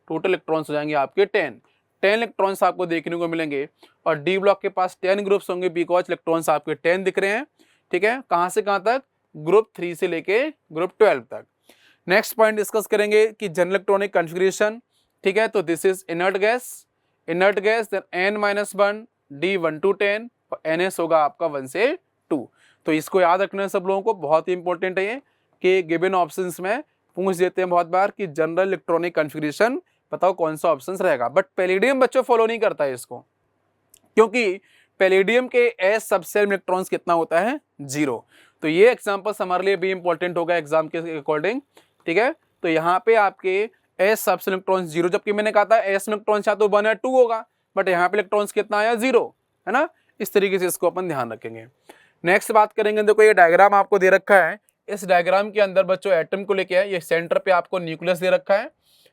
A: टोटल इलेक्ट्रॉन्स हो जाएंगे आपके 10 इलेक्ट्रॉन्स आपको देखने को मिलेंगे। और डी ब्लॉक के पास 10 ग्रुप्स होंगे, बिकॉज इलेक्ट्रॉन्स आपके 10 दिख रहे हैं, ठीक है। कहाँ से कहाँ तक, ग्रुप 3 से लेके ग्रुप 12 तक। नेक्स्ट पॉइंट डिस्कस करेंगे कि जनरल इलेक्ट्रॉनिक कॉन्फ़िगरेशन, ठीक है। तो this is inert gas then n-1 d 1 to 10, और ns होगा आपका 1 से 2। तो इसको याद रखना है सब लोगों को, बहुत ही इंपॉर्टेंट है ये, कि गिवन ऑप्शंस में पूछ देते हैं बहुत बार कि जनरल इलेक्ट्रॉनिक कॉन्फ़िगरेशन बताओ कौन सा ऑप्शन रहेगा। बट पैलेडियम बच्चों फॉलो नहीं करता है इसको, क्योंकि पैलेडियम के एस सबसेल में इलेक्ट्रॉन्स कितना होता है, 0। तो ये एग्जांपल हमारे लिए भी इंपॉर्टेंट होगा एग्जाम के अकॉर्डिंग, ठीक है। तो यहाँ पे आपके एस सबसेल इलेक्ट्रॉन्स 0, जबकि मैंने कहा था एस में इलेक्ट्रॉन्स या तो 1 या 2 होगा, बट यहाँ पे इलेक्ट्रॉन्स कितना आया, 0, है ना। इस तरीके से इसको अपन ध्यान रखेंगे। नेक्स्ट बात करेंगे, देखो ये डायग्राम आपको दे रखा है, इस डायग्राम के अंदर बच्चों एटम को लेके है, ये सेंटर पे आपको न्यूक्लियस दे रखा है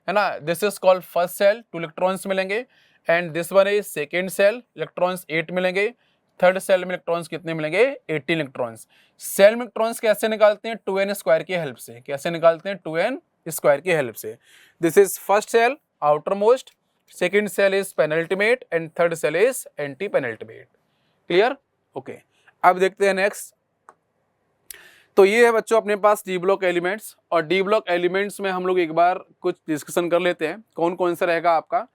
A: ना। This is called first shell, 2 electrons मिलेंगे, and this one is second shell, electrons 8 मिलेंगे। थर्ड सेल में इलेक्ट्रॉन्स कितने मिलेंगे, 18 इलेक्ट्रॉन्स। सेल में इलेक्ट्रॉन्स कैसे निकालते हैं, 2n² की हेल्प से। कैसे निकालते हैं, 2n² की हेल्प से। This is first shell, outermost, second shell is penultimate, and third shell is anti penultimate. Clear, okay. अब देखते हैं नेक्स्ट। तो ये है बच्चों अपने पास डी ब्लॉक एलिमेंट्स, और डी ब्लॉक एलिमेंट्स में हम लोग एक बार कुछ डिस्कशन कर लेते हैं कौन कौन सा रहेगा आपका।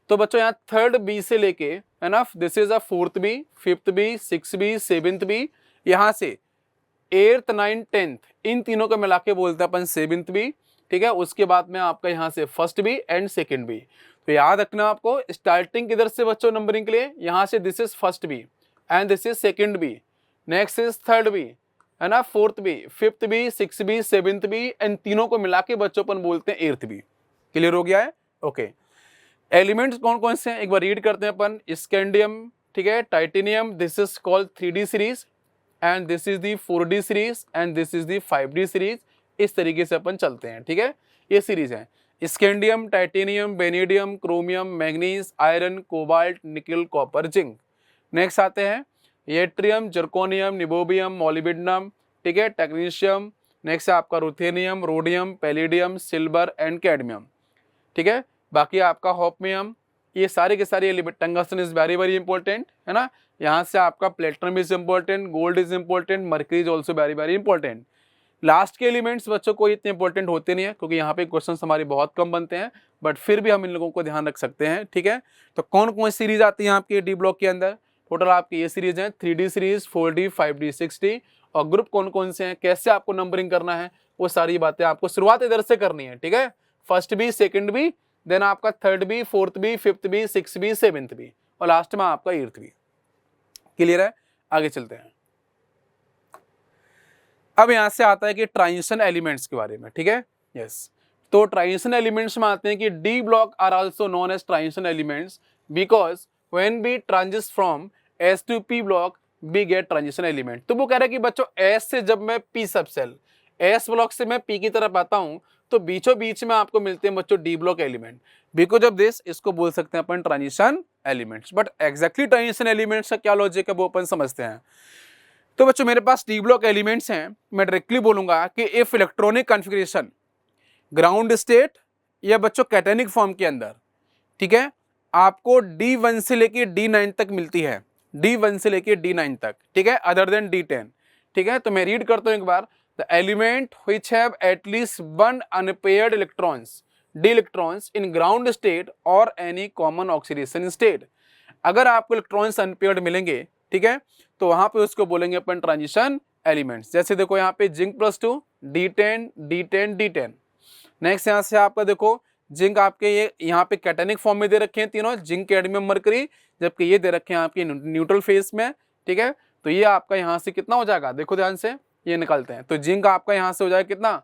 A: तो बच्चों यहाँ थर्ड बी से लेके, है ना, this is a fourth B, fifth B, six B, seventh B, यहाँ से 8th 9th 10th इन तीनों को मिला के बोलते हैं अपन 7th बी, ठीक है। उसके बाद में आपका यहाँ से first B and second B. तो याद रखना आपको स्टार्टिंग किधर से बच्चों नंबरिंग के लिए, यहाँ से this is first B and this is second B, next is third B, है ना, fourth B, fifth B, six B, seventh B, and तीनों को मिला के बच्चों अपन बोलते हैं 8th बी। क्लियर हो गया है, ओके। एलिमेंट्स कौन कौन से हैं एक बार रीड करते हैं अपन। स्कैंडियम ठीक है, titanium this is called 3D series and this is the 4D series and this is the 5D series. इस तरीके से अपन चलते हैं, ठीक है, ये सीरीज है। Scandium, titanium, vanadium, chromium, manganese, iron, cobalt, निकल, कॉपर, जिंक। नेक्स्ट आते हैं येट्रियम, जर्कोनियम, निबोबियम, मोलिब्डेनम, ठीक है, टेक्नीशियम। नेक्स्ट है आपका ruthenium, rhodium, palladium, silver and cadmium, ठीक है। बाकी आपका होपमियम, ये सारे के सारे element. Tungsten is very very important, है ना। यहाँ से आपका platinum is important, gold is important, mercury is also very very important. Last के एलिमेंट्स बच्चों को इतने इंपॉर्टेंट होते नहीं है, क्योंकि यहाँ पे क्वेश्चन हमारे बहुत कम बनते हैं, बट फिर भी हम इन लोगों को ध्यान रख सकते हैं, ठीक है। तो कौन कौन सी सीरीज आती है आपकी डी ब्लॉक के अंदर? टोटल आपकी ये सीरीज है, 3D series, 4D, 5D, 6D। और ग्रुप कौन कौन से हैं, कैसे आपको नंबरिंग करना है, वो सारी बातें आपको शुरुआत इधर से करनी है, ठीक है। First B, second B, then आपका third B, fourth B, fifth B, six B, seventh B, और लास्ट में आपका एट्थ बी। क्लियर है? आगे चलते हैं। अब यहां से आता है कि ट्रांजिशन एलिमेंट्स के बारे में, ठीक है। यस, तो ट्रांजिशन एलिमेंट्स में आते हैं कि D block are also known as transition elements because when we transit from S to P block we get transition element. तो वो कह रहा है कि बच्चों एस से जब मैं पी सब सेल, एस ब्लॉक से मैं पी की तरफ आता हूं, तो बीचों बीच में आपको मिलते हैं बच्चों D block element. Because of this इसको बोल सकते हैं अपन transition elements. But exactly transition elements का क्या लॉजिक है वो अपन समझते हैं। तो बच्चों मेरे पास डी ब्लॉक एलिमेंट्स हैं, मैं डायरेक्टली बोलूंगा कि if electronic configuration ground state या बच्चों कैटेनिक फॉर्म के अंदर, ठीक है, आपको D1 से लेके D9 तक मिलती है, D1 से लेके D9 तक, ठीक है, अदर देन D10, ठीक है। तो मैं रीड करता हूं एक बार, the element which have at least one unpaired electrons, D electrons in ground state और एनी कॉमन ऑक्सीडेशन स्टेट। अगर आपको इलेक्ट्रॉन्स अनपेयर्ड मिलेंगे, ठीक है, तो वहां पे उसको बोलेंगे अपन ट्रांजिशन एलिमेंट्स। जैसे देखो यहाँ पे zinc +2, D10, D10, D10। Next यहाँ से आपका देखो जिंक आपके ये यहाँ पे कैटेनिक फॉर्म में दे रखे हैं तीनों, जिंक, कैडमियम, मरकरी, जबकि ये दे रखे हैं आपके न्यूट्रल फेज में, ठीक है। तो ये आपका यहाँ से कितना हो जाएगा, देखो ध्यान से, ये निकालते हैं। तो जिंक आपका यहाँ से हो जाएगा कितना,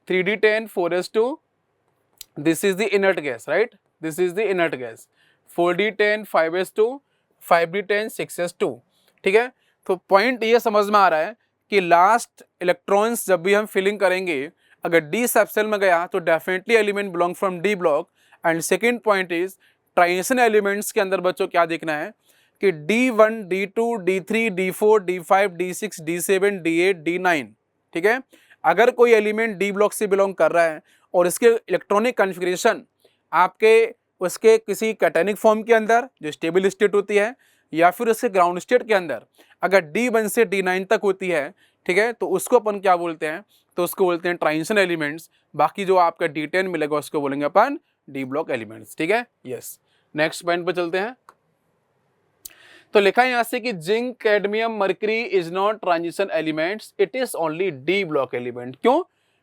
A: 3D10, 4s2, this is the inert gas, right, this is the inert gas. 4D10, 5s2, 5D10, 6s2, ठीक है। तो पॉइंट ये समझ में आ रहा है कि लास्ट इलेक्ट्रॉन्स जब भी हम फिलिंग करेंगे, अगर डी सबसेल में गया तो definitely element belong from D block. And second point is transition elements के अंदर बच्चों क्या देखना है कि D1, D2, D3, D4, D5, D6, D7, D8, D9, ठीक है। अगर कोई एलिमेंट डी ब्लॉक से बिलोंग कर रहा है और इसके इलेक्ट्रॉनिक कॉन्फ़िगरेशन आपके उसके किसी कैटेनिक फॉर्म के अंदर जो स्टेबल स्टेट होती है या फिर उसके ग्राउंड स्टेट के अंदर अगर D1 से D9 तक होती है, ठीक है, तो उसको अपन क्या बोलते हैं, तो उसको बोलते हैं ट्रांजिशन एलिमेंट्स। बाकी जो आपका D10 मिलेगा उसको बोलेंगे अपन डी ब्लॉक एलिमेंट्स, ठीक है। यस, नेक्स्ट पॉइंट पे चलते हैं। तो लिखा है यहाँ से कि zinc, cadmium, mercury is not transition elements, it is only D block element. क्यों?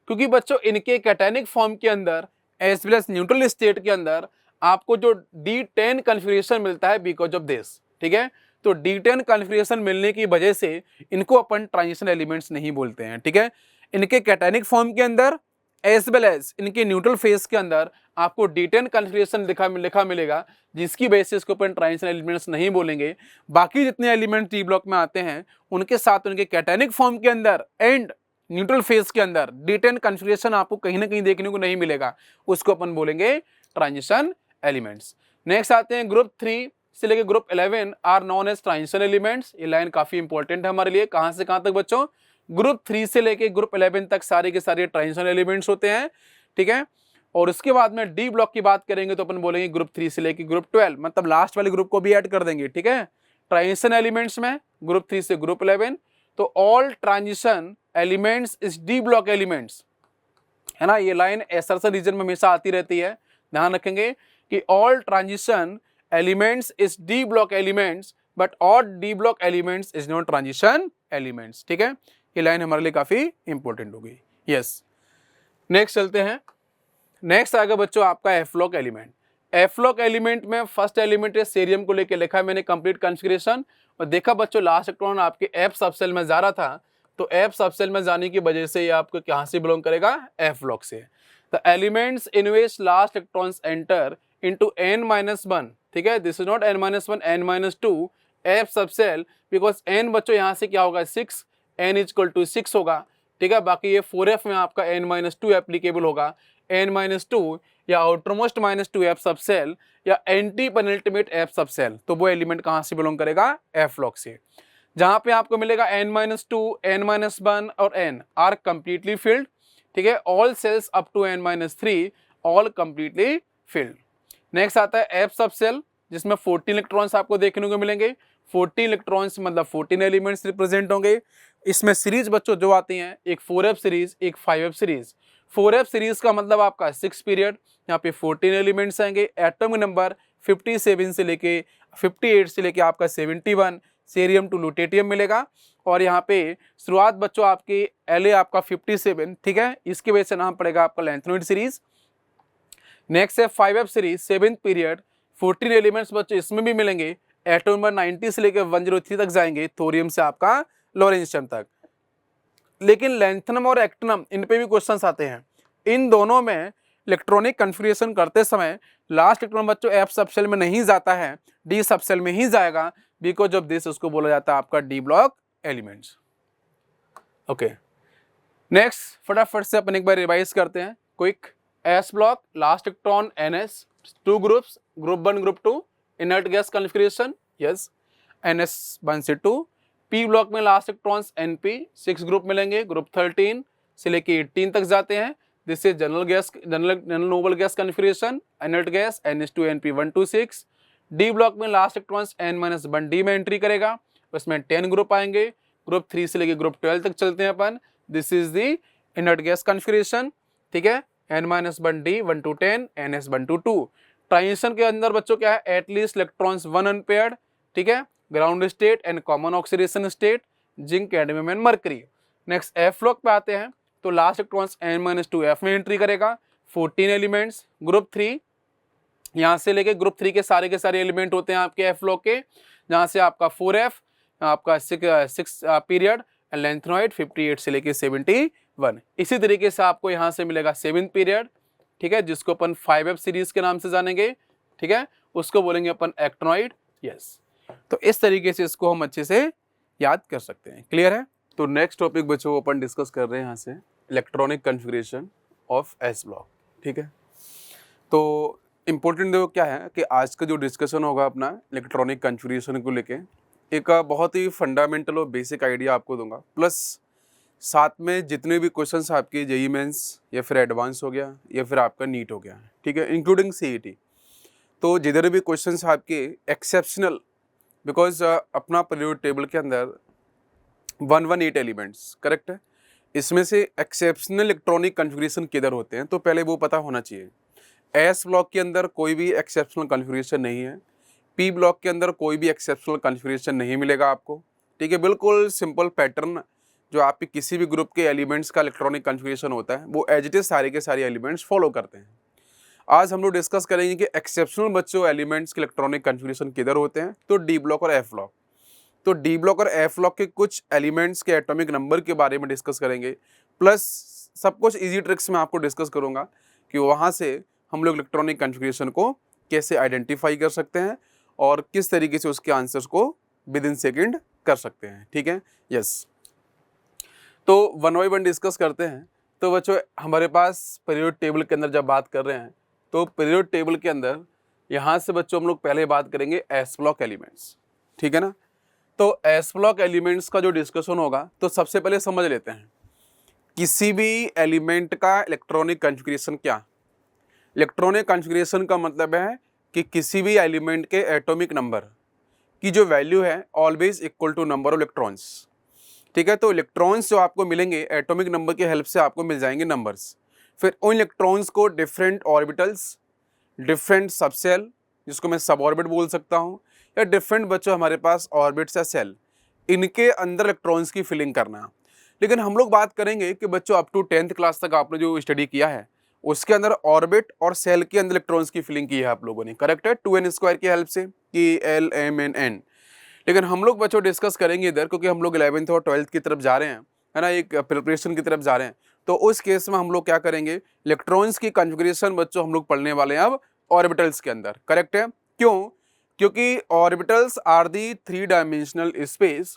A: क्योंकि बच्चों इनके कैटेनिक फॉर्म के अंदर as well as neutral state के अंदर आपको जो D10 कॉन्फ़िगरेशन मिलता है बिकॉज ऑफ दिस, ठीक है। तो D10 कॉन्फ़िगरेशन मिलने की वजह से इनको अपन ट्रांजिशन एलिमेंट्स नहीं बोलते हैं, ठीक है। इनके कैटेनिक फॉर्म के अंदर एज वेल एज इनके न्यूट्रल फेज के अंदर आपको D10 कॉन्फ़िगरेशन लिखा मिलेगा, जिसकी वजह से इसको अपन ट्रांजिशन एलिमेंट्स नहीं बोलेंगे। बाकी जितने एलिमेंट डी ब्लॉक में आते हैं उनके साथ उनके कैटेनिक फॉर्म के अंदर एंड न्यूट्रल फेज के अंदर D10 कॉन्फ़िगरेशन आपको कहीं ना कहीं देखने को नहीं मिलेगा, उसको अपन बोलेंगे ट्रांजिशन एलिमेंट्स। नेक्स्ट आते हैं ग्रुप 3 से लेकर group 11 are known as transition elements. ये लाइन काफी इंपॉर्टेंट है हमारे लिए। कहां से कहां तक बच्चों? ग्रुप 3 से लेकर ग्रुप 11 तक सारे के सारे ट्रांजिशन एलिमेंट्स होते हैं, ठीक है। और उसके बाद में डी ब्लॉक की बात करेंगे तो अपन बोलेंगे ग्रुप 3 से लेकर ग्रुप 12, मतलब लास्ट वाले ग्रुप को भी ऐड कर देंगे, ठीक है। ट्रांजिशन एलिमेंट्स में ग्रुप 3 से ग्रुप 11, तो all transition elements is D block elements, है ना। ये लाइन एसर्शन रीजन में हमेशा आती रहती है, ध्यान रखेंगे कि all transition elements is D block elements but all D block elements is not transition elements, ठीक है। ये लाइन हमारे लिए काफी इंपॉर्टेंट होगी। यस, नेक्स्ट चलते हैं। नेक्स्ट आएगा बच्चों आपका एफलॉक एलिमेंट। एफलॉक एलिमेंट में फर्स्ट एलिमेंट है सेरियम को लेकर लिखा है मैंने कंप्लीट कॉन्फ़िगरेशन, और देखा बच्चों लास्ट इलेक्ट्रॉन आपके एफ सबसेल में जा रहा था, तो एफ सबसेल में जाने की वजह से ये आपको कहां से बिलोंग करेगा? एफलॉक से। The elements in which last electrons enter into n-1, ठीक है, this is not n-1, n-2, F सब सेल, बिकॉज एन बच्चों यहाँ से क्या होगा 6, एन इक्वल टू 6 होगा, ठीक है। बाकी ये 4f में आपका n-2 एप्लीकेबल होगा, n-2 या आउटरमोस्ट -2 एफ सब सेल या एंटी पेनल्टीमेट एफ सब सेल, तो वो एलिमेंट कहाँ से बिलोंग करेगा, एफ ब्लॉक से। जहां पे आपको मिलेगा n-2, n-1 और n आर कंप्लीटली फिल्ड, ठीक है। All shells up to n-3 all completely filled. Next आता है एफ सब सेल, जिसमें 14 इलेक्ट्रॉन्स आपको देखने को मिलेंगे। 14 इलेक्ट्रॉन्स मतलब 14 एलिमेंट्स रिप्रेजेंट होंगे। इसमें सीरीज बच्चों जो आती हैं, एक 4f सीरीज, एक 5f सीरीज। 4f सीरीज का मतलब आपका 6 पीरियड, यहाँ पे 14 एलिमेंट्स आएंगे। एटॉमिक नंबर 57 से लेके 58 से लेके आपका 71 सीरियम टू लुटेटियम मिलेगा। और यहाँ पे शुरुआत बच्चों आपकी LA आपका 57, ठीक है, इसकी वजह से नाम पड़ेगा आपका लैंथेनॉइड सीरीज। नेक्स्ट है 5f series, 7th period, 14 elements बच्चों इसमें भी मिलेंगे। एटॉम नंबर 90 से लेकर 103 तक जाएंगे, थोरियम से आपका लॉरेंशियम तक। लेकिन लैंथनम और एक्टिनम, इन पे भी क्वेश्चंस आते हैं। इन दोनों में इलेक्ट्रॉनिक कन्फिगरेशन करते समय लास्ट इलेक्ट्रॉन बच्चों एफ सबसेल में नहीं जाता है, डी सबसेल में ही जाएगा, बिकॉज ऑफ दिस उसको बोला जाता है आपका D block elements. Okay, next फटाफट से अपन एक बार रिवाइज करते हैं quick. S block, last electron NS, 2 groups, group 1 group 2, inert gas configuration, yes, NS1 से 2। पी ब्लॉक में लास्ट इलेक्ट्रॉन्स NP, 6 ग्रुप मिलेंगे, ग्रुप 13 से लेके 18 तक जाते हैं। This is general gas, general noble gas configuration, inert gas NH2NP126। D block में last electrons n-1 D में एंट्री करेगा, उसमें 10 ग्रुप आएंगे, ग्रुप 3 से लेके ग्रुप 12 तक चलते हैं अपन। This is the inert gas configuration, ठीक है, n-1 D 1 to 10, NS1 to 2। Transition के अंदर बच्चों क्या है, एटलीस्ट इलेक्ट्रॉन्स 1 अनपेयर्ड, ठीक है, ground state and common oxidation state, zinc, cadmium and mercury. Next F block पे आते हैं, तो लास्ट इलेक्ट्रॉन्स n-2 एफ में एंट्री करेगा, 14 एलिमेंट्स। ग्रुप 3, यहाँ से लेके ग्रुप 3 के सारे एलिमेंट होते हैं आपके एफ ब्लॉक के, जहाँ से आपका 4f, आपका 6 पीरियड, लैंथेनॉइड 58 से लेके 71। इसी तरीके से आपको यहाँ से मिलेगा 7th पीरियड, ठीक है, जिसको अपन 5f सीरीज के नाम से जानेंगे, ठीक है, उसको बोलेंगे अपन एक्टिनॉइड, यस। तो इस तरीके से इसको हम अच्छे से याद कर सकते हैं। क्लियर है? तो नेक्स्ट टॉपिक बच्चों अपन डिस्कस कर रहे हैं यहाँ से, electronic configuration of S block, ठीक है। तो इम्पोर्टेंट देखो क्या है कि आज का जो डिस्कशन होगा अपना इलेक्ट्रॉनिक कन्फिगरेशन को लेके, एक बहुत ही फंडामेंटल और बेसिक आइडिया आपको दूंगा, प्लस साथ में जितने भी क्वेश्चंस आपके जेईई मेंस या फिर एडवांस हो गया या फिर आपका नीट हो गया, ठीक है, इंक्लूडिंग CET। तो जिधर भी क्वेश्चंस आपके एक्सेप्शनल, बिकॉज अपना पीरियोडिक टेबल के अंदर 118 एलिमेंट्स, करेक्ट है, इसमें से एक्सेप्शनल इलेक्ट्रॉनिक कन्फिगरेशन किधर होते हैं, तो पहले वो पता होना चाहिए। एस ब्लॉक के अंदर कोई भी एक्सेप्शनल कन्फिगरेशन नहीं है, पी ब्लॉक के अंदर कोई भी एक्सेप्शनल कन्फिगरेशन नहीं मिलेगा आपको, ठीक है। बिल्कुल सिंपल पैटर्न जो आपके किसी भी ग्रुप के एलिमेंट्स का इलेक्ट्रॉनिक कन्फिगरेशन होता है, वो एज इट इज सारे के सारे एलिमेंट्स फॉलो करते हैं। आज हम लोग डिस्कस करेंगे कि एक्सेप्शनल बच्चों एलिमेंट्स के इलेक्ट्रॉनिक कन्फिगरेशन किधर होते हैं, तो डी ब्लॉक और एफ ब्लॉक। तो डी ब्लॉक और एफ ब्लॉक के कुछ एलिमेंट्स के एटॉमिक नंबर के बारे में डिस्कस करेंगे, प्लस सब कुछ इजी ट्रिक्स में आपको डिस्कस करूंगा कि वहाँ से हम लोग इलेक्ट्रॉनिक कन्फिगरेशन को कैसे आइडेंटिफाई कर सकते हैं और किस तरीके से उसके आंसर्स को विद इन सेकेंड कर सकते हैं, ठीक है, यस। तो 1 by 1 डिस्कस करते हैं। तो बच्चों हमारे पास पीरियोडिक टेबल के अंदर जब बात कर रहे हैं, तो पीरियोडिक टेबल के अंदर यहाँ से बच्चों हम लोग पहले बात करेंगे एस ब्लॉक एलिमेंट्स, ठीक है ना। तो एस ब्लॉक एलिमेंट्स का जो डिस्कशन होगा, तो सबसे पहले समझ लेते हैं किसी भी एलिमेंट का इलेक्ट्रॉनिक कन्फिगरेशन क्या। इलेक्ट्रॉनिक कन्फिगरेशन का मतलब है कि किसी भी एलिमेंट के एटॉमिक नंबर की जो वैल्यू है always equal to number of electrons, ठीक है। तो इलेक्ट्रॉन्स जो आपको मिलेंगे एटॉमिक नंबर की हेल्प से आपको मिल जाएंगे नंबर्स। फिर उन इलेक्ट्रॉन्स को डिफरेंट ऑर्बिटल्स, डिफरेंट सबसेल, जिसको मैं सब ऑर्बिट बोल सकता हूँ, या डिफरेंट बच्चों हमारे पास ऑर्बिट्स या सेल, इनके अंदर इलेक्ट्रॉन्स की फिलिंग करना। लेकिन हम लोग बात करेंगे कि बच्चों अप टू 10th क्लास तक आपने जो स्टडी किया है, उसके अंदर ऑर्बिट और सेल के अंदर इलेक्ट्रॉन्स की फिलिंग की है आप लोगों ने, करेक्ट है, 2n² की हेल्प से, कि L M N N। लेकिन हम लोग बच्चों डिस्कस करेंगे इधर, क्योंकि हम लोग 11th और 12th की तरफ जा रहे हैं, है ना, एक प्रिपरेशन की तरफ जा रहे हैं। तो उस केस में हम लोग क्या करेंगे, इलेक्ट्रॉन्स की कन्फिगरेशन बच्चों हम लोग पढ़ने वाले हैं अब ऑर्बिटल्स के अंदर, करेक्ट है। क्यों? क्योंकि orbitals are the 3 dimensional space.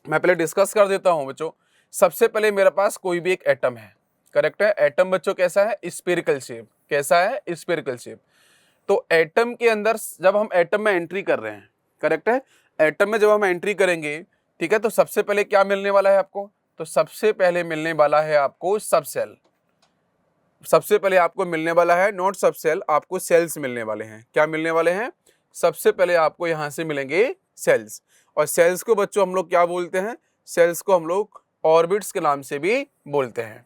A: मैं पहले डिस्कस कर देता हूं बच्चों। सबसे पहले मेरे पास कोई भी एक एटम है, करेक्ट है। एटम बच्चों कैसा है? Spherical shape. कैसा है? Spherical shape. तो एटम के अंदर जब हम एटम में एंट्री कर रहे हैं, करेक्ट है, एटम में जब हम एंट्री करेंगे, ठीक है, तो सबसे पहले क्या मिलने वाला है आपको? तो सबसे पहले मिलने वाला है आपको सब सेल। सबसे पहले आपको मिलने वाला है नॉट सब सेल, आपको सेल्स मिलने वाले हैं। क्या मिलने वाले हैं? सबसे पहले आपको यहां से मिलेंगे सेल्स। और सेल्स को बच्चों हम लोग क्या बोलते हैं? सेल्स को हम लोग ऑर्बिट्स के नाम से भी बोलते हैं।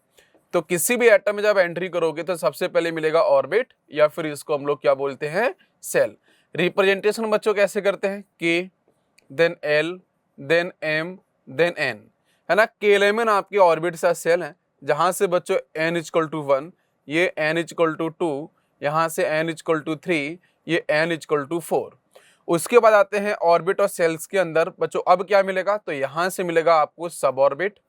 A: तो किसी भी एटम में जब एंट्री करोगे तो सबसे पहले मिलेगा ऑर्बिट, या फिर इसको हम लोग क्या बोलते हैं? सेल। रिप्रेजेंटेशन बच्चों कैसे करते हैं? K, then L, then M, then N, है ना। के11 आपके ऑर्बिट का सेल है, जहां से बच्चों n इक्वल टू 1, ये n इक्वल टू 2, यहाँ से n इक्वल टू 3, ये n इक्वल टू 4। उसके बाद आते हैं ऑर्बिट और सेल्स के अंदर बच्चों। अब क्या मिलेगा? तो यहां से मिलेगा आपको सब ऑर्बिट।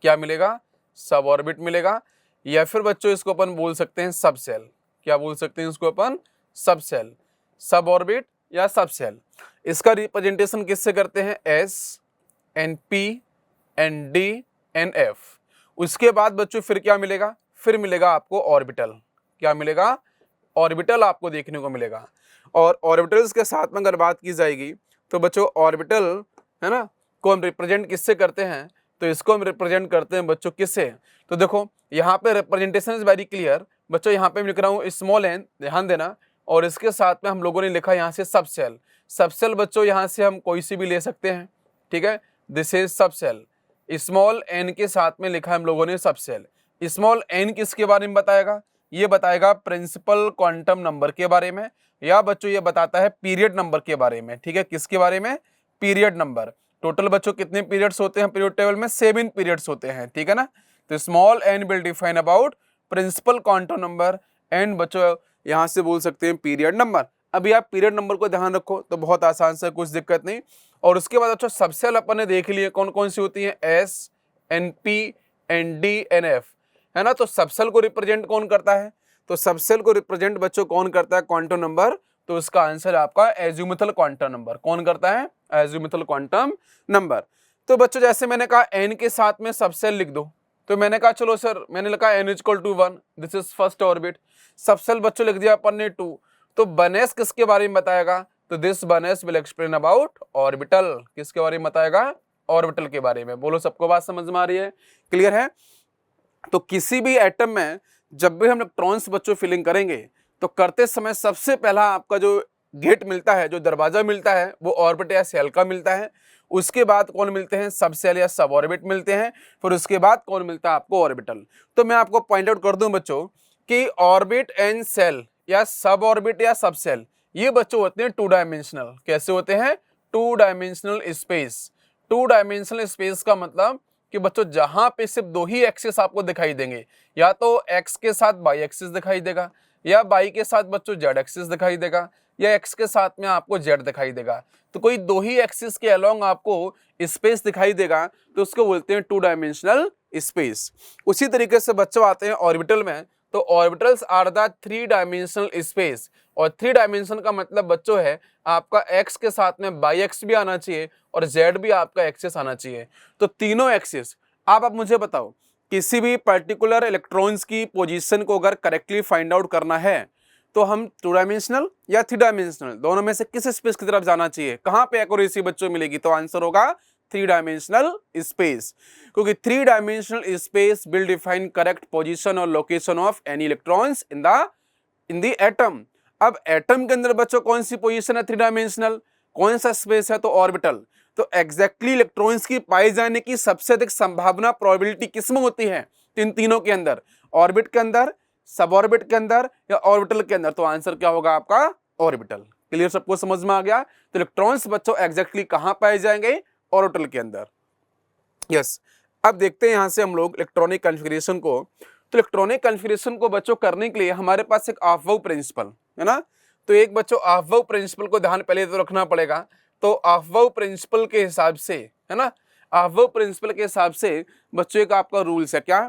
A: क्या मिलेगा? सब ऑर्बिट मिलेगा, या फिर बच्चों इसको अपन बोल सकते हैं सब सेल। क्या बोल सकते हैं इसको अपन? सब सेल, सब ऑर्बिट या सब सेल। इसका रिप्रेजेंटेशन किससे करते हैं? S, N P, N D, N F. उसके बाद बच्चों फिर क्या मिलेगा? फिर मिलेगा आपको ऑर्बिटल। क्या मिलेगा? ऑर्बिटल आपको देखने को मिलेगा। और ऑर्बिटल्स के साथ में अगर बात की जाएगी तो बच्चों ऑर्बिटल, है ना, को हम रिप्रेजेंट किससे करते हैं? तो इसको हम रिप्रेजेंट करते हैं बच्चों किससे? तो देखो यहाँ पे रिप्रेजेंटेशन इज वेरी क्लियर बच्चों। यहाँ पे मैं लिख रहा हूँ स्मॉल एन, ध्यान देना। और इसके साथ में हम लोगों ने लिखा यहाँ से सब सेल। सब सेल बच्चों यहाँ से हम कोई सी भी ले सकते हैं, ठीक है। दिस इज सब सेल। स्मॉल एन के साथ में लिखा है हम लोगों ने सब सेल। स्मॉल एन किसके बारे में बताएगा? ये बताएगा प्रिंसिपल क्वांटम नंबर के बारे में, या बच्चों ये बताता है पीरियड नंबर के बारे में, ठीक है। किसके बारे में? Period number. टोटल बच्चों कितने पीरियड्स होते हैं पीरियड टेबल में? 7 पीरियड्स होते हैं, ठीक है ना। तो small N will define about principal quantum number, and बच्चों यहां से बोल सकते हैं पीरियड नंबर। अभी आप पीरियड नंबर को ध्यान रखो तो बहुत आसान से, कुछ दिक्कत नहीं। और उसके बाद अच्छा सब सेल अपन ने देख लिए कौन कौन सी होती है? S, N P, N D, N F, है ना। तो सब सेल को रिप्रेजेंट कौन करता है? तो सब सेल को रिप्रेजेंट बच्चों कौन करता है? Quantum number. तो उसका आंसर आपका एजिमुथल क्वांटम नंबर। कौन करता है? Azimuthal quantum number. तो बच्चों जैसे मैंने कहा एन के साथ में सब सेल लिख दो, तो मैंने कहा चलो सर, मैंने लिखा N equal to 1, this is first orbit. Subshell बच्चों लिख दिया अपन ने 2। तो बनेस किसके बारे में बताएगा? तो दिस बनेस विल एक्सप्लेन अबाउट ऑर्बिटल। किसके बारे में बताएगा? ऑर्बिटल के बारे में। बोलो सबको बात समझ में आ रही है? क्लियर है? तो किसी भी एटम में जब भी हम इलेक्ट्रॉन्स बच्चों फिलिंग करेंगे तो करते समय सबसे पहला आपका जो गेट मिलता है, जो दरवाजा मिलता है, वो ऑर्बिट या सेल का मिलता है। उसके बाद कौन मिलते हैं? सब सेल या सब ऑर्बिट मिलते हैं। फिर उसके बाद कौन मिलता है आपको? ऑर्बिटल। तो मैं आपको पॉइंट आउट कर दूं बच्चों कि ऑर्बिट एंड सेल या सब ऑर्बिट या सब सेल, ये बच्चों होते हैं 2 डायमेंशनल। कैसे होते हैं? 2 डायमेंशनल स्पेस। 2 डायमेंशनल स्पेस का मतलब कि बच्चों जहां पे सिर्फ 2 ही एक्सिस आपको दिखाई देंगे, या तो एक्स के साथ बाई एक्सिस दिखाई देगा, या बाई के साथ बच्चों जेड एक्सिस दिखाई देगा, या एक्स के साथ में आपको जेड दिखाई देगा। तो कोई 2 ही एक्सिस के अलोंग आपको स्पेस दिखाई देगा तो उसको बोलते हैं 2 डायमेंशनल स्पेस। उसी तरीके से बच्चों आते हैं ऑर्बिटल में। तो orbitals are the 3 dimensional space. और 3 डायमेंशन का मतलब बच्चों है आपका एक्स के साथ में बाई एक्स भी आना चाहिए और जेड भी आपका एक्सिस आना चाहिए। तो तीनों एक्सिस। आप मुझे बताओ, किसी भी पर्टिकुलर इलेक्ट्रॉन्स की पोजीशन को अगर करेक्टली फाइंड आउट करना है तो हम 2 डायमेंशनल या 3 डायमेंशनल दोनों में से किस स्पेस की तरफ जाना चाहिए? कहां पे एक्यूरेसी बच्चों मिलेगी? तो आंसर होगा 3 डायमेंशनल स्पेस, क्योंकि 3 dimensional space will define correct position और location of any electrons in the atom. अब एटम के अंदर बच्चों कौन सी पोजीशन है 3 डायमेंशनल? कौन सा स्पेस है? तो ऑर्बिटल। तो एग्जैक्टली इलेक्ट्रॉन्स की पाए जाने की सबसे अधिक संभावना, प्रोबेबिलिटी किसमें होती है? इन तीनों के अंदर, ऑर्बिट के अंदर, सब ऑर्बिट के अंदर, या ऑर्बिटल के अंदर। तो आंसर क्या होगा आपका? ऑर्बिटल। क्लियर? सबको समझ में आ गया? तो इलेक्ट्रॉन्स बच्चों एग्जैक्टली कहां पाए जाएंगे? ऑर्बिटल के अंदर। यस। अब देखते हैं यहां से हम लोग इलेक्ट्रॉनिक कॉन्फ़िगरेशन को। तो इलेक्ट्रॉनिक कॉन्फ़िगरेशन को बच्चों करने के लिए हमारे पास एक ऑफ-बाउ प्रिंसिपल है ना। तो एक बच्चों ऑफ-बाउ प्रिंसिपल को ध्यान पहले तो रखना पड़ेगा। तो ऑफ-बाउ प्रिंसिपल के हिसाब से, है ना, ऑफ-बाउ प्रिंसिपल के हिसाब से बच्चों एक आपका रूल्स है क्या,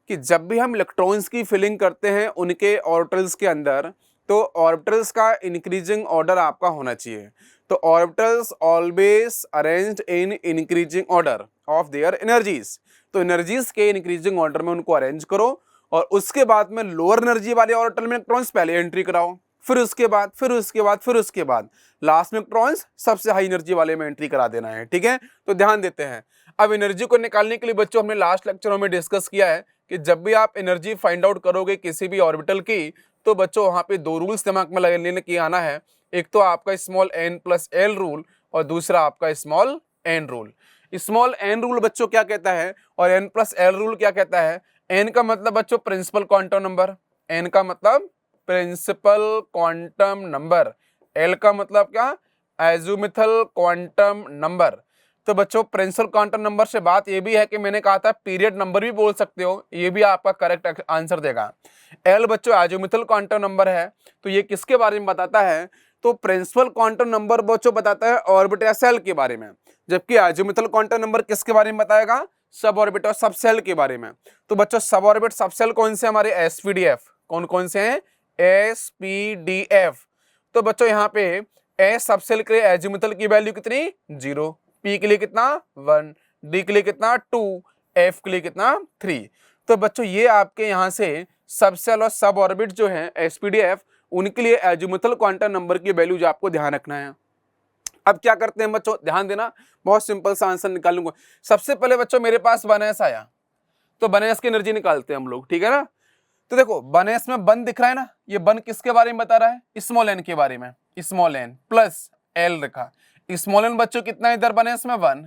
A: कि जब भी हम इलेक्ट्रॉन्स की फिलिंग करते हैं उनके ऑर्बिटल्स के अंदर, तो ऑर्बिटल्स का इंक्रीजिंग ऑर्डर आपका होना चाहिए। तो orbitals always arranged in increasing order of their energies. तो एनर्जीज के इंक्रीजिंग ऑर्डर में उनको अरेंज करो और उसके बाद में लोअर एनर्जी वाले ऑर्बिटल में इलेक्ट्रॉन्स पहले एंट्री कराओ, फिर उसके बाद लास्ट में इलेक्ट्रॉन्स सबसे हाई एनर्जी वाले में एंट्री करा देना है। ठीक है, तो ध्यान देते हैं। अब एनर्जी को निकालने के लिए बच्चों हमने लास्ट लेक्चरों में डिस्कस किया है कि जब भी आप एनर्जी फाइंड आउट करोगे किसी भी ऑर्बिटल की, तो बच्चों वहां पे दो रूल्स दिमाग में लेने के आना है। एक तो आपका small n plus L rule और दूसरा आपका small n rule. Small n rule बच्चों क्या कहता है और n प्लस एल रूल क्या कहता है? n का मतलब बच्चों प्रिंसिपल क्वांटम नंबर, n का मतलब प्रिंसिपल क्वांटम नंबर, l का मतलब क्या? एज़ोमुथल क्वांटम नंबर। तो बच्चों प्रिंसिपल क्वांटम नंबर से बात ये भी है कि मैंने कहा था पीरियड नंबर भी बोल सकते हो, ये भी आपका करेक्ट आंसर देगा। एल बच्चों एज़ोमुथल क्वांटम नंबर है, तो ये किसके बारे में बताता है? तो प्रिंसिपल क्वांटम नंबर बच्चों बताता है ऑर्बिट या सेल के बारे में, जबकि एज़ोमुथल क्वांटम नंबर किसके बारे में बताएगा? सब ऑर्बिट और सब सेल के बारे में। तो बच्चों सब ऑर्बिट सब सेल कौन से हमारे? एसपीडीएफ। कौन कौन से हैं? एसपीडीएफ। तो बच्चों यहाँ पे एस सब सेल के लिए एज़ोमुथल की वैल्यू कितनी? 0, पी के लिए कितना? 1, डी के लिए कितना? 2, एफ के लिए कितना? 3। तो बच्चों ये आपके यहाँ से सब सेल और सब ऑर्बिट जो है एसपीडीएफ, उनके लिए एज़ोमुथल क्वांटम नंबर की वैल्यू जो आपको ध्यान रखना है। अब क्या करते हैं बच्चों, ध्यान देना, बहुत सिंपल सा आंसर निकालूंगा। सबसे पहले बच्चों मेरे पास 1s आया, तो 1s की एनर्जी निकालते हैं हम लोग, ठीक है ना। तो देखो 1s में 1 दिख रहा है ना, ये 1 किसके बारे में बता रहा है? स्मॉल n के बारे में। स्मॉल n प्लस l रखा। स्मॉल n बच्चों कितना है इधर 1s में? 1।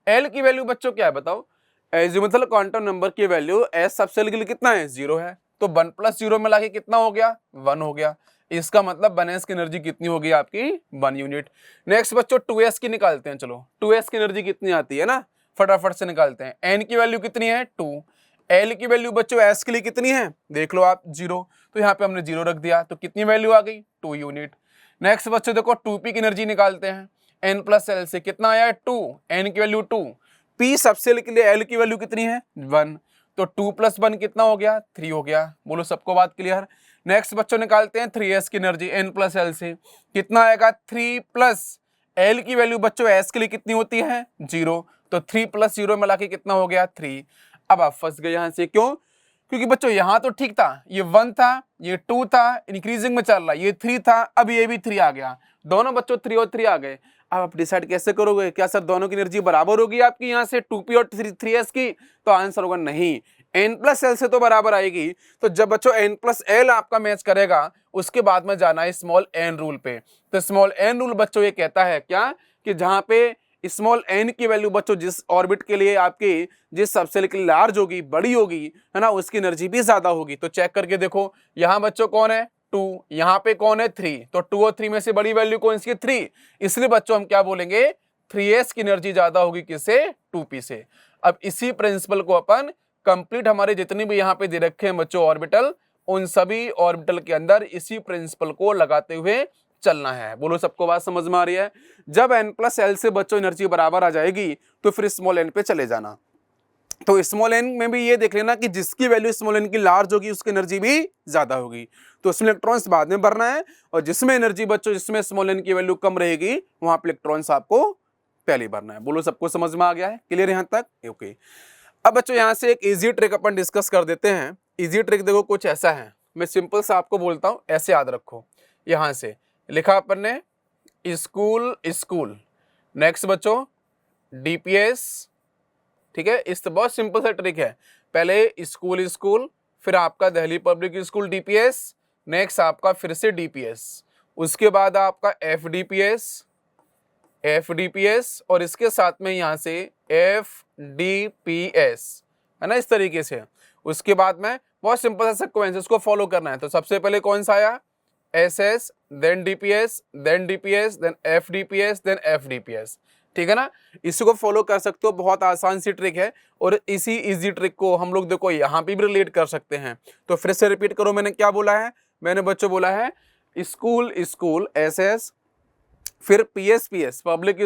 A: l की वैल्यू बच्चों क्या है बताओ? एज़ोमुथल क्वांटम नंबर की वैल्यू s सब सेल के लिए कितना है? 0 है। तो 1 प्लस 0 में लाके कितना हो गया? 1 हो गया। इसका मतलब 1s की एनर्जी कितनी होगी आपकी? 1 यूनिट। नेक्स्ट बच्चों 2s की निकालते हैं। चलो 2s की एनर्जी कितनी आती है ना, फटाफट से निकालते हैं। n की वैल्यू कितनी है? 2। l की वैल्यू बच्चों s के लिए कितनी है? देख लो आप, 0। तो यहाँ पे हमने 0 रख दिया, तो कितनी वैल्यू आ गई? 2 यूनिट। नेक्स्ट बच्चों देखो 2p की एनर्जी निकालते हैं। n प्लस l से कितना आया? 2। n की वैल्यू 2। p सब सेल के लिए l की वैल्यू कितनी है? 1। तो 2 प्लस 1 कितना हो गया? 3 हो गया। बोलो सबको बात क्लियर? नेक्स्ट बच्चों निकालते हैं 3s की एनर्जी n प्लस l से, कितना आएगा? 3 प्लस l की वैल्यू बच्चों s के लिए कितनी होती है? 0। तो 3 प्लस 0 मिला के कितना हो गया? 3। अब आप फंस गए यहां से, क्यों? क्योंकि बच्चों यहां तो ठीक था, ये 1 था, ये 2 था, इंक्रीजिंग में चल रहा, ये 3 था, अब ये भी 3 आ गया। दोनों बच्चों 3 और 3 आ गए। अब आप डिसाइड कैसे करोगे? क्या सर दोनों की एनर्जी बराबर होगी आपकी यहाँ से 2p और 3s की? तो आंसर होगा नहीं, n प्लस एल से तो बराबर आएगी। तो जब बच्चों n प्लस एल आपका मैच करेगा, उसके बाद में जाना है स्मॉल n रूल पे। तो स्मॉल n रूल बच्चों ये कहता है क्या, कि जहां पे स्मॉल n की वैल्यू बच्चों जिस ऑर्बिट के लिए आपकी, जिस सबसेल के लिए लार्ज होगी, बड़ी होगी, है ना, उसकी एनर्जी भी ज्यादा होगी। तो चेक करके देखो, यहाँ बच्चों कौन है? 2, यहाँ पे कौन है? 3। तो 2 और 3 में से बड़ी वैल्यू कौन सी है? 3। इसलिए बच्चों हम क्या बोलेंगे? 3s की एनर्जी ज्यादा होगी किससे? 2p से। अब इसी प्रिंसिपल को अपन कंप्लीट हमारे जितने भी यहाँ पे दे रखे हैं बच्चों ऑर्बिटल, उन सभी ऑर्बिटल के अंदर इसी प्रिंसिपल को लगाते हुए चलना है। बोलो सबको बात समझ में आ रही है? जब n प्लस एल से बच्चों एनर्जी बराबर आ जाएगी, तो फिर स्मॉल n पे चले जाना। तो स्मॉल n में भी ये देख लेना कि जिसकी वैल्यू स्मॉल n की लार्ज होगी, उसकी एनर्जी भी ज्यादा होगी। तो उसमें इलेक्ट्रॉन्स बाद में भरना है, और जिसमें एनर्जी बच्चों, जिसमें स्मॉल n की वैल्यू कम रहेगी, वहां पे इलेक्ट्रॉन्स आपको पहले भरना है। बोलो सबको समझ में आ गया है? क्लियर यहां तक? ओके। अब बच्चों यहां से एक इजी ट्रिक अपन डिस्कस कर देते हैं। इजी ट्रिक देखो कुछ ऐसा है, मैं सिंपल सा आपको बोलता हूं, ऐसे याद रखो। यहां से लिखा अपन ने स्कूल स्कूल, नेक्स्ट बच्चों डीपीएस, ठीक है। इस तो बहुत सिंपल सा ट्रिक है। पहले स्कूल स्कूल, फिर आपका Delhi public school DPS, next आपका फिर से डीपीएस, उसके बाद आपका एफडीपीएस, एफडीपीएस, और इसके साथ में यहां से एफडीपीएस, है ना, इस तरीके से। उसके बाद में बहुत सिंपल सा सीक्वेंस को फॉलो करना है। तो सबसे पहले कौन सा आया? SS, then DPS, then DPS, then FDPS, then FDPS, ठीक है ना। इसी को फॉलो कर सकते हो, बहुत आसान सी ट्रिक है। और इसी इजी ट्रिक को हम लोग देखो यहाँ पे भी रिलेट कर सकते हैं। तो फिर से रिपीट करो, मैंने क्या बोला है? मैंने बच्चों बोला है स्कूल स्कूल एसएस, फिर पीएस पीएस पब्लिक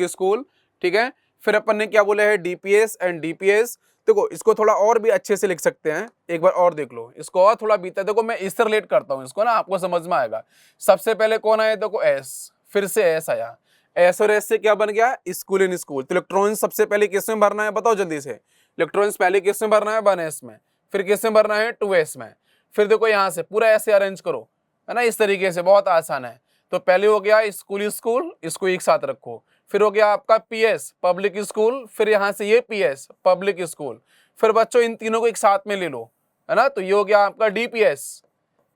A: स्कूल, ठीक है। फिर अपन ने क्या बोला है? डीपीएस एंड डीपीएस, देखो इसको थोड़ा और भी अच्छे से लिख सकते हैं, एक बार और देख लो, इसको और थोड़ा बीता, देखो मैं इससे रिलेट करता हूँ इसको ना, आपको समझ में आएगा। सबसे पहले कौन आया, देखो एस, फिर से एस आया, एस और एस से क्या बन गया, स्कूल इन स्कूल। तो इलेक्ट्रॉन सबसे पहले किस में भरना है, बताओ जल्दी से। इलेक्ट्रॉन्स पहले किस में भरना है, 1s में, फिर किस में भरना है, 2s में। फिर देखो यहाँ से पूरा ऐसे अरेंज करो, है ना, इस तरीके से, बहुत आसान है। तो पहले हो गया स्कूल स्कूल, इसको एक साथ रखो। फिर हो गया आपका पीएस पब्लिक स्कूल, फिर यहाँ से ये पीएस पब्लिक स्कूल। फिर बच्चों इन तीनों को एक साथ में ले लो, है ना, तो ये हो गया आपका डीपीएस,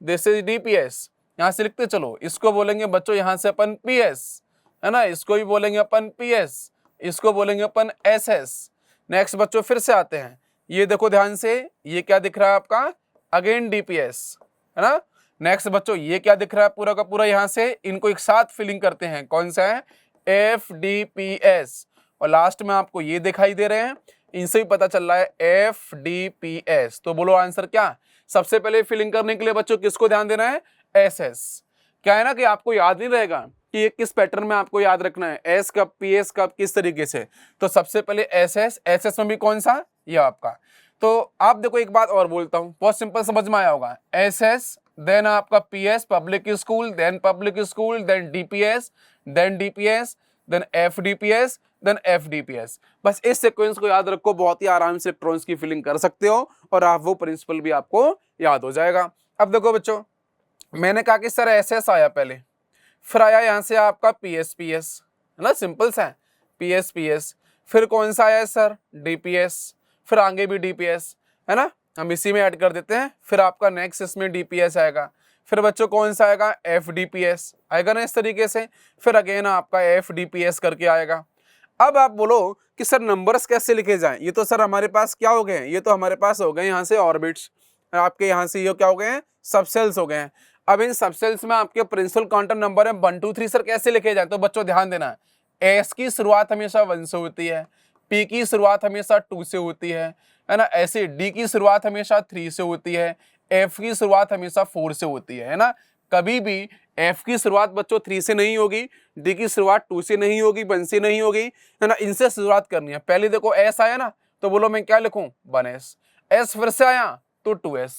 A: दिस इज डीपीएस। यहाँ से लिखते चलो, इसको बोलेंगे बच्चों यहाँ से अपन पीएस, है ना, इसको भी बोलेंगे अपन पीएस, इसको बोलेंगे अपन एसएस। नेक्स्ट बच्चों फिर से आते हैं, ये देखो ध्यान से, ये क्या दिख रहा है आपका, अगेन डीपीएस, है ना। नेक्स्ट बच्चों ये क्या दिख रहा है, पूरा का पूरा यहाँ से इनको एक साथ फिलिंग करते हैं, कौन सा है, एफ डी पी एस। और लास्ट में आपको ये दिखाई दे रहे हैं, इनसे भी पता चल रहा है एफ डी पी एस। तो बोलो आंसर क्या, सबसे पहले फिलिंग करने के लिए बच्चों किसको ध्यान देना है, एस एस। क्या है ना कि आपको याद नहीं रहेगा कि ये किस पैटर्न में आपको याद रखना है, एस कब पी एस कब किस तरीके से। तो सबसे पहले एस एस, एस एस में भी कौन सा, ये आपका। तो आप देखो एक बात और बोलता हूं, बहुत सिंपल समझ में आया होगा, एस एस देन आपका PS public school, then public school, then DPS, then DPS, then FDPS, then FDPS. बस इस सीक्वेंस को याद रखो, बहुत ही आराम से इलेक्ट्रॉन्स की फिलिंग कर सकते हो और आप वो प्रिंसिपल भी आपको याद हो जाएगा। अब देखो बच्चों, मैंने कहा कि सर एस एस आया पहले, फिर आया यहाँ से आपका पीएस पीएस, है ना, सिंपल सा है, पीएस पीएस। फिर कौन सा आया है सर, डीपीएस, फिर आगे भी डीपीएस, है ना, हम इसी में ऐड कर देते हैं। फिर आपका नेक्स्ट इसमें डीपीएस आएगा, फिर बच्चों कौन सा आएगा, एफडीपीएस आएगा ना, इस तरीके से। फिर अगेन आपका एफडीपीएस करके आएगा। अब आप बोलो कि सर नंबर्स कैसे लिखे जाएं, ये तो सर हमारे पास क्या हो गए हैं, ये तो हमारे पास हो गए यहाँ से ऑर्बिट्स, आपके यहाँ से ये क्या हो गए हैं, सबसेल्स हो गए हैं। अब इन सबसेल्स में आपके प्रिंसिपल क्वांटम नंबर है 1 2 3, सर कैसे लिखे जाए। तो बच्चों ध्यान देना, एस की शुरुआत हमेशा 1 से होती है, पी की शुरुआत हमेशा 2 से होती है ना, ऐसे डी की शुरुआत हमेशा 3 से होती है, एफ की शुरुआत हमेशा 4 से होती है ना। कभी भी एफ की शुरुआत बच्चों 3 से नहीं होगी, डी की शुरुआत 2 से नहीं होगी, 1 से नहीं होगी, है ना, इनसे शुरुआत करनी है। पहले देखो एस आया ना, तो बोलो मैं क्या लिखूं, 1s, एस फिर से आया तो 2s।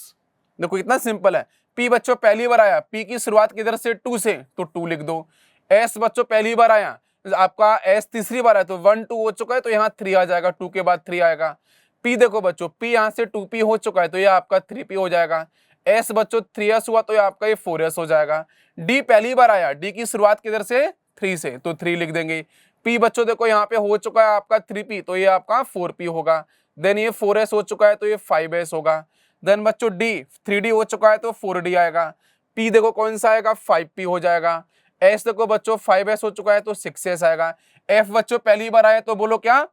A: देखो इतना सिंपल है। पी बच्चों पहली बार आया, पी की शुरुआत किधर से, 2 से, तो 2 लिख दो। एस बच्चों पहली बार आया, आपका एस तीसरी बार है, तो 1 2 हो चुका है, तो यहाँ 3 आ जाएगा, 2 के बाद 3 आएगा। पी देखो बच्चों, पी यहाँ से 2p हो चुका है, तो ये आपका 3p हो जाएगा। एस बच्चों 3s हुआ, तो ये आपका ये 4s हो जाएगा। डी पहली बार आया, डी की शुरुआत किधर से, 3 से, तो 3 लिख देंगे। पी बच्चों देखो यहाँ पे हो चुका है आपका 3p, तो ये आपका 4p होगा। देन ये 4s हो चुका है, तो ये 5s होगा। देन बच्चों डी 3d हो चुका है, तो 4d आएगा। पी देखो कौन सा आएगा, 5p हो जाएगा। एस देखो बच्चों 5s हो चुका है, तो 6s आएगा। एफ बच्चों पहली बार आए, तो बोलो क्या,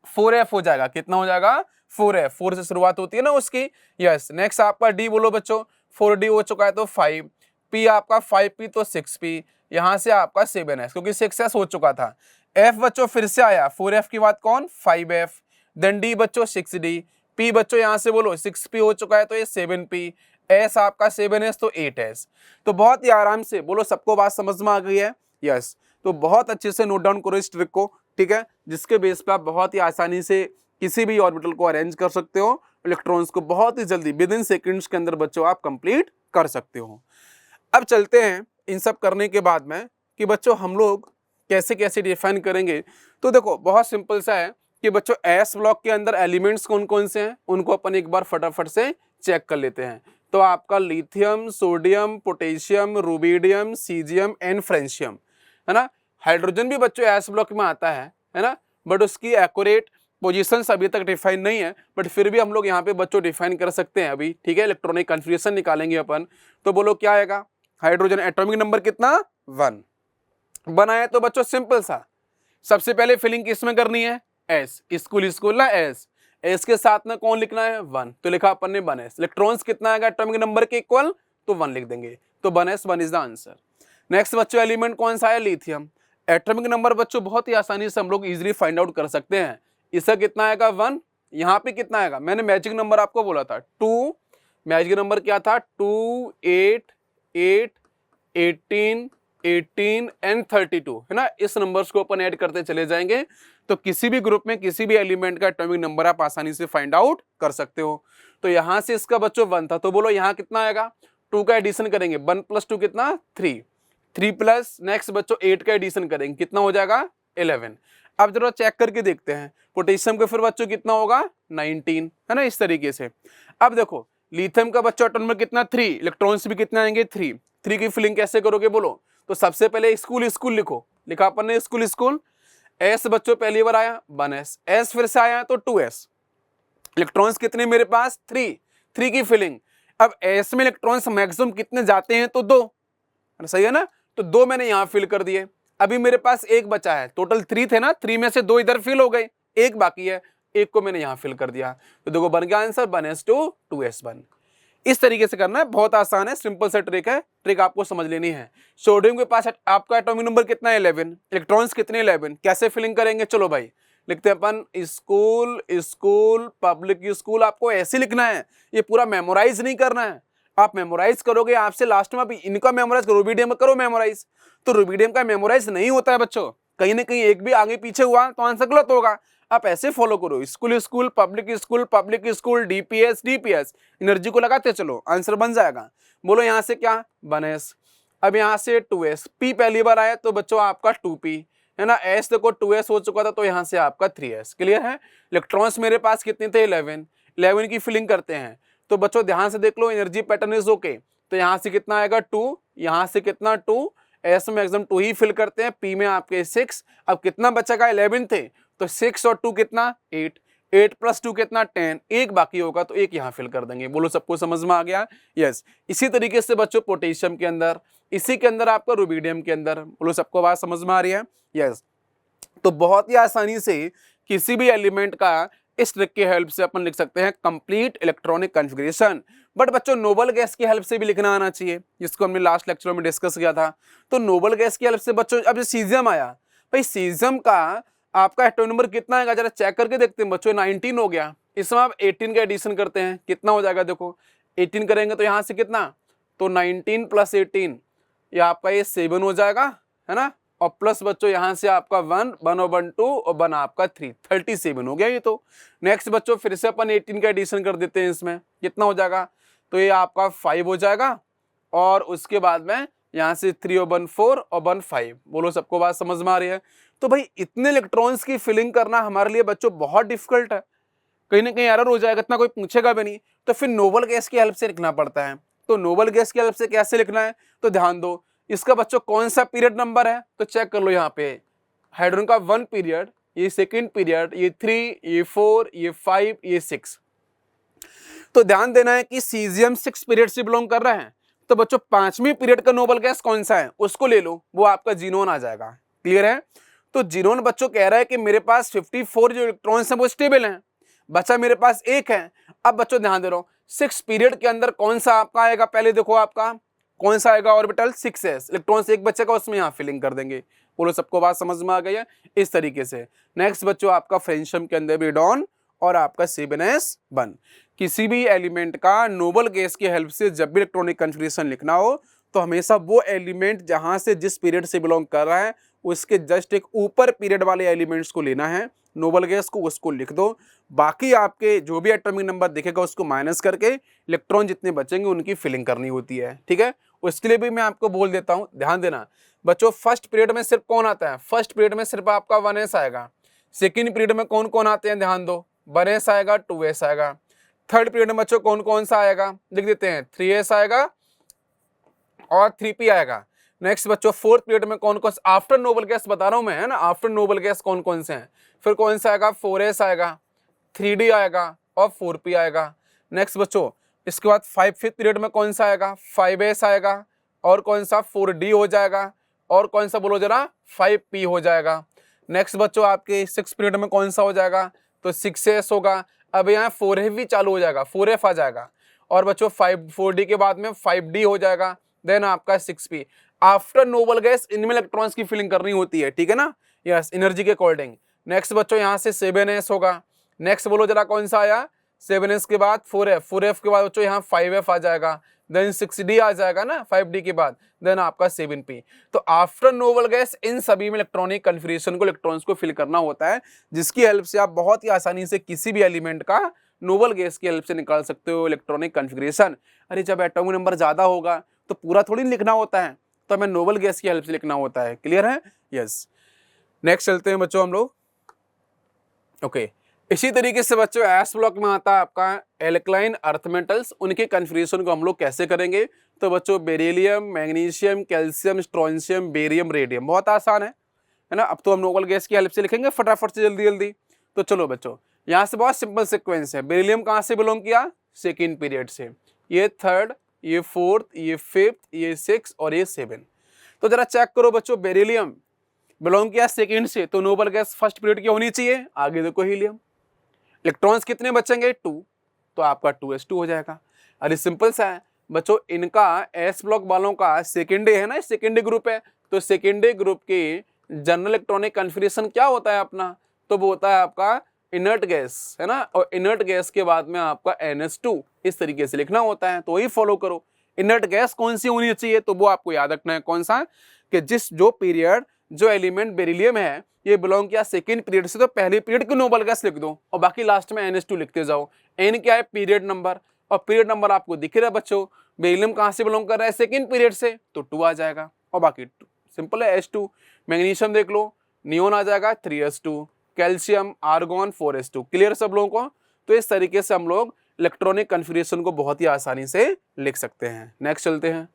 A: 4f हो जाएगा। कितना हो जाएगा, 4f, 4 से शुरुआत होती है ना उसकी, यस। नेक्स्ट आपका डी बोलो बच्चों, 4d हो चुका है, तो 5, पी आपका 5p, तो 6p, यहाँ से आपका 7s, क्योंकि 6s हो चुका था। एफ बच्चों फिर से आया, 4f की बात कौन, 5f। देन डी बच्चों 6d, पी बच्चों यहाँ से बोलो 6p हो चुका है, तो ये 7p, एस आपका 7s, तो 8s। तो बहुत ही आराम से बोलो, सबको बात समझ में आ गई है, यस। तो बहुत अच्छे से नोट डाउन करो इस ट्रिक को, ठीक है, जिसके बेस पे आप बहुत ही आसानी से किसी भी ऑर्बिटल को अरेंज कर सकते हो, इलेक्ट्रॉन्स को बहुत ही जल्दी विद इन सेकेंड्स के अंदर बच्चों आप कंप्लीट कर सकते हो। अब चलते हैं इन सब करने के बाद में कि बच्चों हम लोग कैसे कैसे डिफाइन करेंगे। तो देखो बहुत सिंपल सा है कि बच्चों एस ब्लॉक के अंदर एलिमेंट्स कौन कौन से हैं, उनको अपन एक बार फटाफट से चेक कर लेते हैं। तो आपका lithium, sodium, potassium, rubidium, caesium and francium, है ना। हाइड्रोजन भी बच्चों एस ब्लॉक में आता है ना, बट उसकी एक्यूरेट पोजीशंस अभी तक डिफाइन नहीं है, बट फिर भी हम लोग यहाँ पे बच्चों डिफाइन कर सकते हैं अभी, ठीक है। इलेक्ट्रॉनिक कन्फिग्रेशन निकालेंगे अपन, तो बोलो क्या आएगा, हाइड्रोजन एटॉमिक नंबर कितना, 1 बनाया। तो बच्चों सिंपल सा, सबसे पहले फिलिंग किस में करनी है, एस, स्कूल स्कूल ना, एस के साथ में कौन लिखना है, 1, तो लिखा अपन ने 1s। इलेक्ट्रॉन्स कितना आएगा एटॉमिक नंबर के इक्वल, तो 1 लिख देंगे, तो 1s, 1 is the answer. Next बच्चों एलिमेंट कौन सा है, लिथियम। एटॉमिक नंबर बच्चों बहुत ही आसानी से हम लोग इजीली फाइंड आउट कर सकते हैं। इसका कितना आएगा, 1, यहाँ पे कितना आएगा, मैंने मैजिक नंबर आपको बोला था 2, मैजिक नंबर क्या था, 2 8 8 18 18 एंड 32 है ना, इस नंबर्स को अपन ऐड करते चले जाएंगे तो किसी भी ग्रुप में किसी भी एलिमेंट का एटॉमिक नंबर आप आसानी से फाइंड आउट कर सकते हो। तो यहां से इसका बच्चों 1 था, तो बोलो यहाँ कितना आएगा, 2 का एडिशन करेंगे, 1 + 2 कितना 3, 3 प्लस नेक्स्ट बच्चों 8 का एडिशन करेंगे, कितना हो जाएगा 11। अब जरा चेक करके देखते हैं पोटेशियम का फिर बच्चों कितना होगा 19, है ना, इस तरीके से। अब देखो लिथियम का बच्चों एटॉमिक नंबर कितना 3, इलेक्ट्रॉन्स भी कितने आएंगे 3, 3 की फिलिंग कैसे करोगे बोलो, तो सबसे पहले स्कूल स्कूल लिखो, लिखा अपन ने स्कूल स्कूल, एस बच्चों पहली बार आया 1s, एस फिर से आया तो 2s, इलेक्ट्रॉन्स कितने मेरे पास 3, 3 की फिलिंग। अब एस में इलेक्ट्रॉन्स मैक्सिमम कितने जाते हैं तो 2, सही है ना, तो 2 मैंने यहां फिल कर दिए। अभी मेरे पास एक बचा है, टोटल 3 थे ना, 3 में से 2 इधर फिल हो गए, एक बाकी है, एक को मैंने यहां फिल कर दिया, तो देखो बन गया आंसर 1s2 2s1। इस तरीके से करना है, बहुत आसान है, सिंपल सा ट्रिक है, ट्रिक आपको समझ लेनी है। सोडियम के पास आपका एटॉमिक नंबर कितना है 11, इलेक्ट्रॉन्स कितने 11, कैसे फिलिंग करेंगे, चलो भाई लिखते हैं अपन स्कूल स्कूल पब्लिक स्कूल। आपको ऐसे लिखना है, ये पूरा मेमोराइज नहीं करना है, आप मेमोराइज करोगे आपसे लास्ट में आप इनका मेमोराइज करो, रूबिडियम में करो मेमोराइज, तो रूबिडियम का मेमोराइज नहीं होता है बच्चों, कहीं ना कहीं एक भी आगे पीछे हुआ तो आंसर गलत होगा। आप ऐसे फॉलो करो, school school public school DPS DPS, energy को लगाते चलो, आंसर बन जाएगा। बोलो यहाँ से क्या 1s, अब यहाँ से 2s, पी पहली बार आया तो बच्चों आपका 2p है ना, एस देखो 2s हो चुका था तो यहाँ से आपका 3s, क्लियर है। इलेक्ट्रॉन्स मेरे पास कितने थे 11, 11 की फिलिंग करते हैं, तो बच्चों ध्यान से देख लो, एनर्जी पैटर्न इज ओके, तो यहाँ से कितना आएगा 2, यहाँ से कितना 2, एस में मैक्सिमम 2 ही फिल करते हैं, पी में आपके 6, अब कितना बचेगा 11 थे तो 6 और 2 कितना 8, 8 + 2 कितना 10, एक बाकी होगा तो एक यहाँ फिल कर देंगे। बोलो सबको समझ में आ गया, यस। इसी तरीके से बच्चों पोटेशियम के अंदर, इसी के अंदर आपका रूबिडियम के अंदर, बोलो सबको बात समझ में आ रही है, यस। तो बहुत ही आसानी से किसी भी एलिमेंट का इस ट्रिक की हेल्प से अपन लिख सकते हैं कंप्लीट इलेक्ट्रॉनिक कॉन्फ़िगरेशन। बट बच्चों नोबल गैस की हेल्प से भी लिखना आना चाहिए, जिसको हमने लास्ट लेक्चर में डिस्कस किया था। तो नोबल गैस की हेल्प से बच्चों, अब सीजियम आया, भाई सीजियम का आपका एटॉमिक नंबर कितना आएगा जरा चेक करके देखते हैं बच्चों, 19 हो गया, इसमें आप 18 का एडिशन करते हैं, कितना हो जाएगा देखो, 18 करेंगे तो यहाँ से कितना, तो 19 + 18 ये आपका ये 7 हो जाएगा, है ना, और प्लस बच्चों यहाँ से आपका 1 1 और 1 2 और 1 आपका 3, 37 हो गया ये तो। नेक्स्ट बच्चों फिर से अपन 18 का एडिशन कर देते हैं, इसमें कितना हो जाएगा, तो ये आपका 5 हो जाएगा, और उसके बाद में यहाँ से 3 और 1 4 और 1 5। बोलो सबको बात समझ में आ रही है। तो भाई इतने इलेक्ट्रॉन्स की फिलिंग करना हमारे लिए बच्चों बहुत डिफिकल्ट है, कहीं ना कहीं एरर हो जाएगा, इतना कोई पूछेगा भी नहीं, तो फिर नोबल गैस की हेल्प से लिखना पड़ता है। तो नोबल गैस की हेल्प से कैसे लिखना है, तो ध्यान दो, इसका बच्चों कौन सा पीरियड नंबर है, तो चेक कर लो, यहाँ पे हाइड्रोजन का 1 पीरियड, ये सेकेंड पीरियड, ये 3, ये 4, ये 5, ये 6। तो ध्यान देना है कि सीजियम 6 पीरियड से बिलोंग कर रहे हैं, तो बच्चों 5वीं पीरियड का नोबल गैस कौन सा है उसको ले लो, वो आपका जीनोन आ जाएगा, क्लियर है। तो जीनोन बच्चों कह रहा है कि मेरे पास 54 जो इलेक्ट्रॉन्स हैं वो स्टेबल हैं, बचा मेरे पास एक है। अब बच्चों ध्यान दे रहा हूं, 6 पीरियड के अंदर कौन सा आपका आएगा, पहले देखो आपका कौन सा आएगा ऑर्बिटल 6s, इलेक्ट्रॉन्स एक बच्चे का, उसमें यहाँ फिलिंग कर देंगे। बोलो सबको बात समझ में आ गई है, इस तरीके से। नेक्स्ट बच्चों आपका फ्रेंशियम के अंदर रेडॉन और आपका 7s1। किसी भी एलिमेंट का नोबल गैस की हेल्प से जब भी इलेक्ट्रॉनिक कॉन्फ़िगरेशन लिखना हो तो हमेशा वो एलिमेंट जहां से जिस पीरियड से बिलोंग कर रहा है उसके जस्ट एक ऊपर पीरियड वाले एलिमेंट्स को लेना है, नोबल गैस को, उसको लिख दो। बाकी आपके जो भी एटॉमिक नंबर दिखेगा उसको माइनस करके इलेक्ट्रॉन जितने बचेंगे उनकी फिलिंग करनी होती है, ठीक है। उसके लिए भी मैं आपको बोल देता हूँ, ध्यान देना बच्चों। फर्स्ट पीरियड में सिर्फ कौन आता है, फर्स्ट पीरियड में सिर्फ आपका 1s आएगा। सेकेंड पीरियड में कौन कौन आते हैं ध्यान दो, 1s आएगा, 2s आएगा। थर्ड पीरियड में बच्चों कौन कौन सा आएगा लिख देते हैं, 3s आएगा और 3p आएगा। नेक्स्ट बच्चों फोर्थ पीरियड में कौन कौन सा, आफ्टर नोबल गैस बता रहा हूं मैं, है ना, आफ्टर नोबल गैस कौन कौन से हैं, फिर कौन सा आएगा, 4s आएगा, 3d आएगा और 4p आएगा। नेक्स्ट बच्चों इसके बाद फिफ्थ पीरियड में कौन सा आएगा, 5s आएगा, और कौन सा 4d हो जाएगा, और कौन सा बोलो जरा 5p हो जाएगा। नेक्स्ट बच्चों आपके सिक्स पीरियड में कौन सा हो जाएगा, तो 6s होगा। अब यहाँ 4f भी चालू हो जाएगा, 4f आ जाएगा, और बच्चों 4d के बाद में 5d हो जाएगा, देन आपका 6p। आफ्टर नोबल गैस इनमें इलेक्ट्रॉन्स की फिलिंग करनी होती है, ठीक है ना, यस, एनर्जी के अकॉर्डिंग। नेक्स्ट बच्चों यहाँ से 7s होगा। नेक्स्ट बोलो जरा कौन सा आया, 7s के बाद 4f, 4f के बाद बच्चों यहाँ 5f आ जाएगा, देन 6d आ जाएगा ना 5d के बाद, देन आपका 7p। तो आफ्टर नोबल गैस इन सभी में इलेक्ट्रॉनिक कन्फिग्रेशन को, इलेक्ट्रॉन्स को फिल करना होता है, जिसकी हेल्प से आप बहुत ही आसानी से किसी भी एलिमेंट का नोबल गैस की हेल्प से निकाल सकते हो इलेक्ट्रॉनिक कन्फिग्रेशन। अरे जब एटॉमिक नंबर ज्यादा होगा तो पूरा थोड़ी लिखना होता है, तो हमें नोबल गैस की हेल्प से लिखना होता है। क्लियर है? यस। नेक्स्ट चलते हैं बच्चों हम लोग। ओके, इसी तरीके से बच्चों एस ब्लॉक में आता है आपका एल्कलाइन अर्थ मेटल्स, उनके कन्फिग्रेशन को हम लोग कैसे करेंगे? तो बच्चों beryllium, magnesium, calcium, strontium, barium, radium, बहुत आसान है ना। अब तो हम नोबल गैस की हेल्प से लिखेंगे फटाफट से, जल्दी जल्दी। तो चलो बच्चों, यहाँ से बहुत सिंपल सीक्वेंस है। बेरिलियम कहाँ से बिलोंग किया? सेकेंड पीरियड से, ये थर्ड, ये फोर्थ, ये फिफ्थ, ये सिक्स और ये 7। तो जरा चेक करो बच्चों, बेरिलियम बिलोंग किया सेकेंड से, तो नोबल गैस फर्स्ट पीरियड की होनी चाहिए। आगे देखो हीलियम, इलेक्ट्रॉन्स कितने बचेंगे? 2, तो आपका 2s2 हो जाएगा। अरे सिंपल सा है बच्चों, इनका एस ब्लॉक वालों का सेकेंडरी है ना, सेकेंडरी ग्रुप है, तो सेकेंडरी ग्रुप के जनरल इलेक्ट्रॉनिक कन्फिग्रेशन क्या होता है अपना? तो वो होता है आपका इनर्ट गैस, है ना, और इनर्ट गैस के बाद में आपका NH2 इस तरीके से लिखना होता है। तो वही फॉलो करो। इनर्ट गैस कौन सी होनी चाहिए? तो वो आपको याद रखना है, कौन सा? कि जो पीरियड जो एलिमेंट बेरिलियम है ये बिलोंग किया सेकेंड पीरियड से, तो पहले पीरियड की नोबल गैस लिख दो और बाकी लास्ट में NH2 लिखते जाओ। N क्या है? पीरियड नंबर, और पीरियड नंबर आपको दिख रहा है बच्चों। बेरिलियम कहाँ से बिलोंग कर रहा है? सेकेंड पीरियड से, तो 2 आ जाएगा, और बाकी सिंपल है H2। मैग्नीशियम देख लो, नियोन आ जाएगा 3s2, calcium, argon 4s2। Clear सब लोगों को? तो इस तरीके से हम लोग इलेक्ट्रॉनिक कन्फिग्रेशन को बहुत ही आसानी से लिख सकते हैं। नेक्स्ट चलते हैं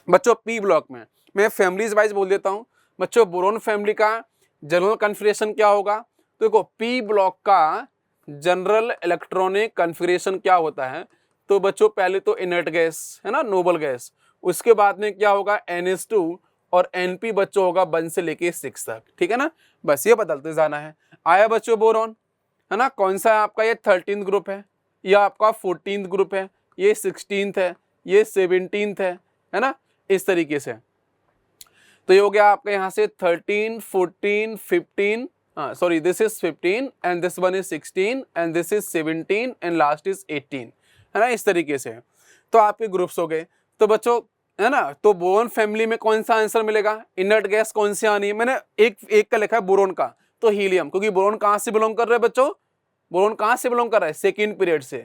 A: बच्चों। पी ब्लॉक में मैं फैमिलीज वाइज बोल देता हूं बच्चों। बोरोन फैमिली का जनरल कन्फिग्रेशन क्या होगा? तो देखो, पी ब्लॉक का जनरल इलेक्ट्रॉनिक कन्फिग्रेशन क्या होता है? तो बच्चों पहले तो इनर्ट गैस है ना, नोबल गैस, उसके बाद में क्या होगा? NH2 और NP बच्चों होगा 1 से लेके 6 तक, ठीक है ना। बस ये बदलते जाना है। आया बच्चों बोरॉन, है ना, कौन सा है आपका? ये 13th ग्रुप है, या आपका 14th ग्रुप है, ये 16th है, ये 17th है ना, इस तरीके से। तो ये हो गया आपका यहाँ से 13, 14, 15, sorry this is 15 and this one is 16 and this is 17 and last is 18, है ना, इस तरीके से। तो आपके ग्रुप्स हो गए। तो बच्चों है ना, तो बोरोन फैमिली में कौन सा आंसर मिलेगा? इनर्ट गैस कौन सी आनी है? मैंने एक का लिखा है बोरोन का, तो हीलियम, क्योंकि बोरोन कहाँ से बिलोंग कर रहे हैं बच्चों? बोरोन कहाँ से बिलोंग कर रहा है? सेकेंड पीरियड से,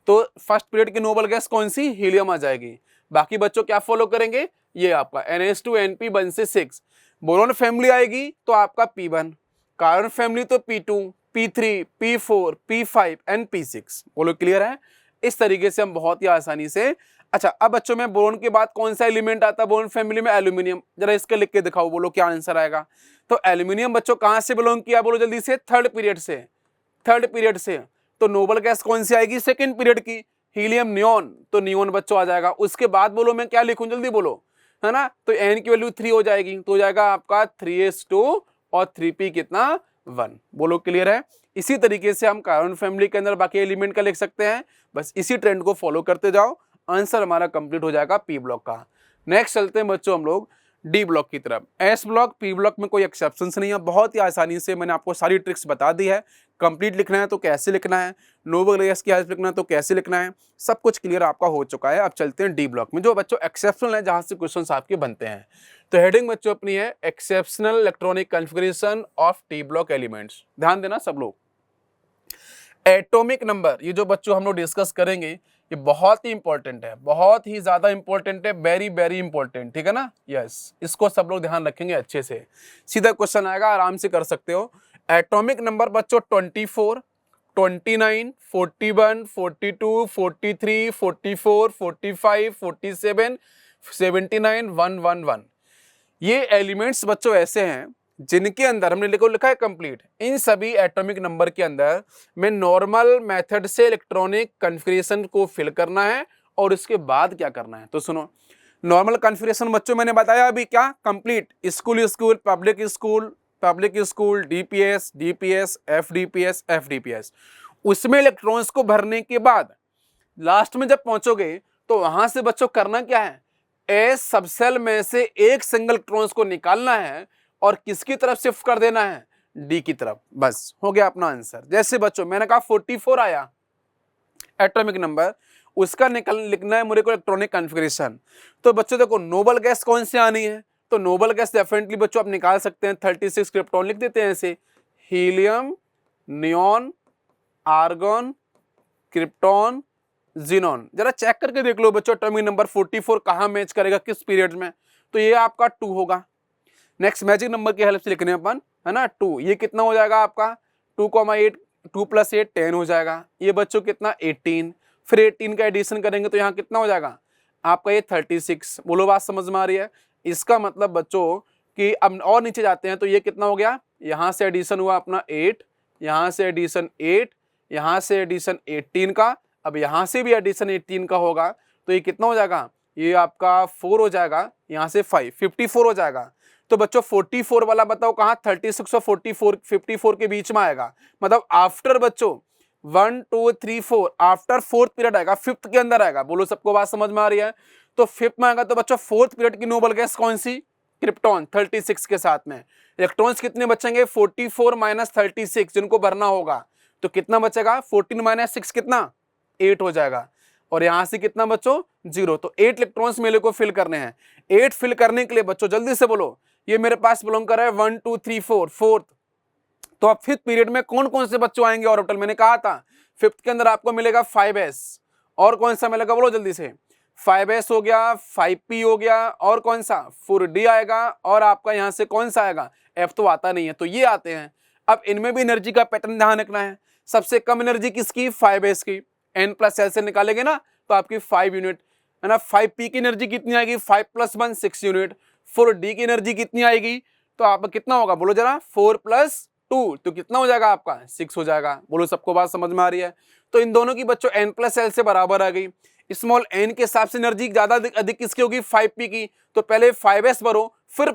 A: तो फर्स्ट पीरियड की नोबल गैस कौन सी? हीलियम आ जाएगी। बाकी बच्चों क्या फॉलो करेंगे? ये आपका NH2 NP 1 से 6। बोरोन फैमिली आएगी तो आपका P1, कार्बन फैमिली तो P2, P3, P4, P5 and P6। बोलो क्लियर है? इस तरीके से हम बहुत ही आसानी से। अच्छा, अब बच्चों में बोरोन के बाद कौन सा एलिमेंट आता है बोरोन फैमिली में? एल्यूमिनियम। जरा इसके लिख के दिखाओ, बोलो क्या आंसर आएगा? तो एल्यूमिनियम बच्चों कहां से बिलोंग किया? बोलो जल्दी से। थर्ड पीरियड से, थर्ड पीरियड से। तो नोबल गैस कौन सी आएगी? सेकेंड पीरियड की, हीलियम, नियोन, तो नियोन बच्चों आ जाएगा। उसके बाद बोलो मैं क्या लिखूं, जल्दी बोलो, है ना। तो N की वैल्यू 3 हो जाएगी, तो हो जाएगा आपका 3s2 और 3p कितना? 1। बोलो क्लियर है? इसी तरीके से हम कार्बन फैमिली के अंदर बाकी एलिमेंट का लिख सकते हैं। बस इसी ट्रेंड को फॉलो करते जाओ, आंसर हमारा कंप्लीट हो जाएगा पी ब्लॉक का। नेक्स्ट चलते हैं बच्चों हम लोग डी ब्लॉक की तरफ। एस ब्लॉक, पी ब्लॉक में कोई एक्सेप्शंस नहीं है, बहुत ही आसानी से मैंने आपको सारी ट्रिक्स बता दी है। कंप्लीट लिखना है तो कैसे लिखना है, नोबल गैस की हेल्प लिखना है तो कैसे लिखना है, सब कुछ क्लियर आपका हो चुका है। अब चलते हैं डी ब्लॉक में, जो बच्चों एक्सेप्शनल है, जहां से क्वेश्चन आपके बनते हैं। तो हेडिंग बच्चों अपनी है exceptional electronic configuration of D block elements. ध्यान देना सब लोग। एटॉमिक नंबर, ये जो बच्चों हम लोग डिस्कस करेंगे, ये बहुत ही इंपॉर्टेंट है, बहुत ही ज्यादा इंपॉर्टेंट है, वेरी वेरी इंपॉर्टेंट, ठीक है ना। यस, इसको सब लोग ध्यान रखेंगे अच्छे से। सीधा क्वेश्चन आएगा, आराम से कर सकते हो। एटॉमिक नंबर बच्चों 24, 29, 41, 42, 43, 44, 45, 47, 79, 111। ये एलिमेंट्स बच्चों ऐसे हैं जिनके अंदर हमने लिखा है कंप्लीट। इन सभी एटॉमिक नंबर के अंदर में नॉर्मल मेथड से इलेक्ट्रॉनिक कॉन्फ़िगरेशन को फिल करना है और उसके बाद क्या करना है। तो सुनो, नॉर्मल कॉन्फ़िगरेशन बच्चों मैंने बताया अभी क्या? Complete school school, public school, public school, DPS, DPS, FDPS, FDPS. उसमें इलेक्ट्रॉन्स को भरने के बाद लास्ट में जब पहुंचोगे तो वहां से बच्चों करना क्या है? एस सबसेल में से एक सिंगल इलेक्ट्रॉन्स को निकालना है और किसकी तरफ शिफ्ट कर देना है? डी की तरफ। बस हो गया अपना आंसर। जैसे बच्चों मैंने कहा 44 आया एटॉमिक नंबर, उसका लिखना है मेरे को इलेक्ट्रॉनिक कॉन्फ़िगरेशन। तो बच्चों देखो नोबल गैस कौन सी आनी है, तो नोबल गैस डेफिनेटली बच्चों आप निकाल सकते हैं 36 क्रिप्टॉन लिख देते हैं ऐसे, helium, neon, argon, krypton, xenon. जरा चेक करके देख लो बच्चों एटॉमिक नंबर 44 कहाँ मैच करेगा किस पीरियड में, तो ये आपका 2 होगा। नेक्स्ट मैजिक नंबर की हेल्प से लिखने अपन, है ना 2, ये कितना हो जाएगा आपका 2,8, 2 + 8 10 हो जाएगा। ये बच्चों कितना 18, फिर 18 का एडिशन करेंगे तो यहाँ कितना हो जाएगा आपका ये 36। बोलो बात समझ में आ रही है। इसका मतलब बच्चों कि अब और नीचे जाते हैं तो ये कितना हो गया, यहाँ से एडिशन हुआ अपना 8, यहाँ से एडिशन 8, यहाँ से एडिशन 18 का, अब यहाँ से भी एडिशन 18 का होगा तो ये कितना हो जाएगा, ये आपका 4 हो जाएगा, यहाँ से 5, 54 हो जाएगा। तो बच्चों 44 वाला बताओ कहाँ 36 और 54 के बीच में आएगा, मतलब आफ्टर बच्चों 1 2 3 4 आफ्टर 4th पीरियड आएगा, 5th के अंदर आएगा। बोलो सबको बात समझ में आ रही है। तो 5th में आएगा तो बच्चों 4th पीरियड की नोबल गैस कौन सी, क्रिप्टॉन 36 के साथ में। इलेक्ट्रॉन्स कितने बचेंगे 44 - 36 जिनको भरना होगा, तो कितना बचेगा 14 - 6 कितना 8 हो जाएगा, और यहां से कितना बच्चों 0। तो 8 इलेक्ट्रॉन्स मेरे को फिल करने हैं। 8 फिल करने के लिए बच्चों जल्दी से बोलो, ये मेरे पास बिलोंग कर रहा है 1 2 3 4 4th। तो अब 5th पीरियड में कौन कौन से बच्चों आएंगे ऑर्बिटल, मैंने कहा था 5th के अंदर आपको मिलेगा 5s, और कौन सा मिलेगा बोलो जल्दी से, 5s हो गया, 5p हो गया, और कौन सा 4d आएगा, और आपका यहां से कौन सा आएगा, f तो आता नहीं है, तो ये आते हैं। अब इनमें भी एनर्जी का पैटर्न ध्यान रखना है। सबसे कम एनर्जी किसकी 5s की, n+l से निकालेंगे ना तो आपकी 5 यूनिट है ना। 5p की एनर्जी कितनी आएगी 5 + 1 6 यूनिट। 4d की एनर्जी कितनी आएगी, तो आप कितना होगा बोलो जरा 4 + 2, तो कितना हो जाएगा आपका 6 हो जाएगा। बोलो सबको बात समझ में आ रही है। तो इन दोनों की बच्चों n+l से बराबर आ गई। स्मॉल n के हिसाब से एनर्जी ज्यादा अधिक किसकी होगी 5p की, तो पहले 5s भरो फिर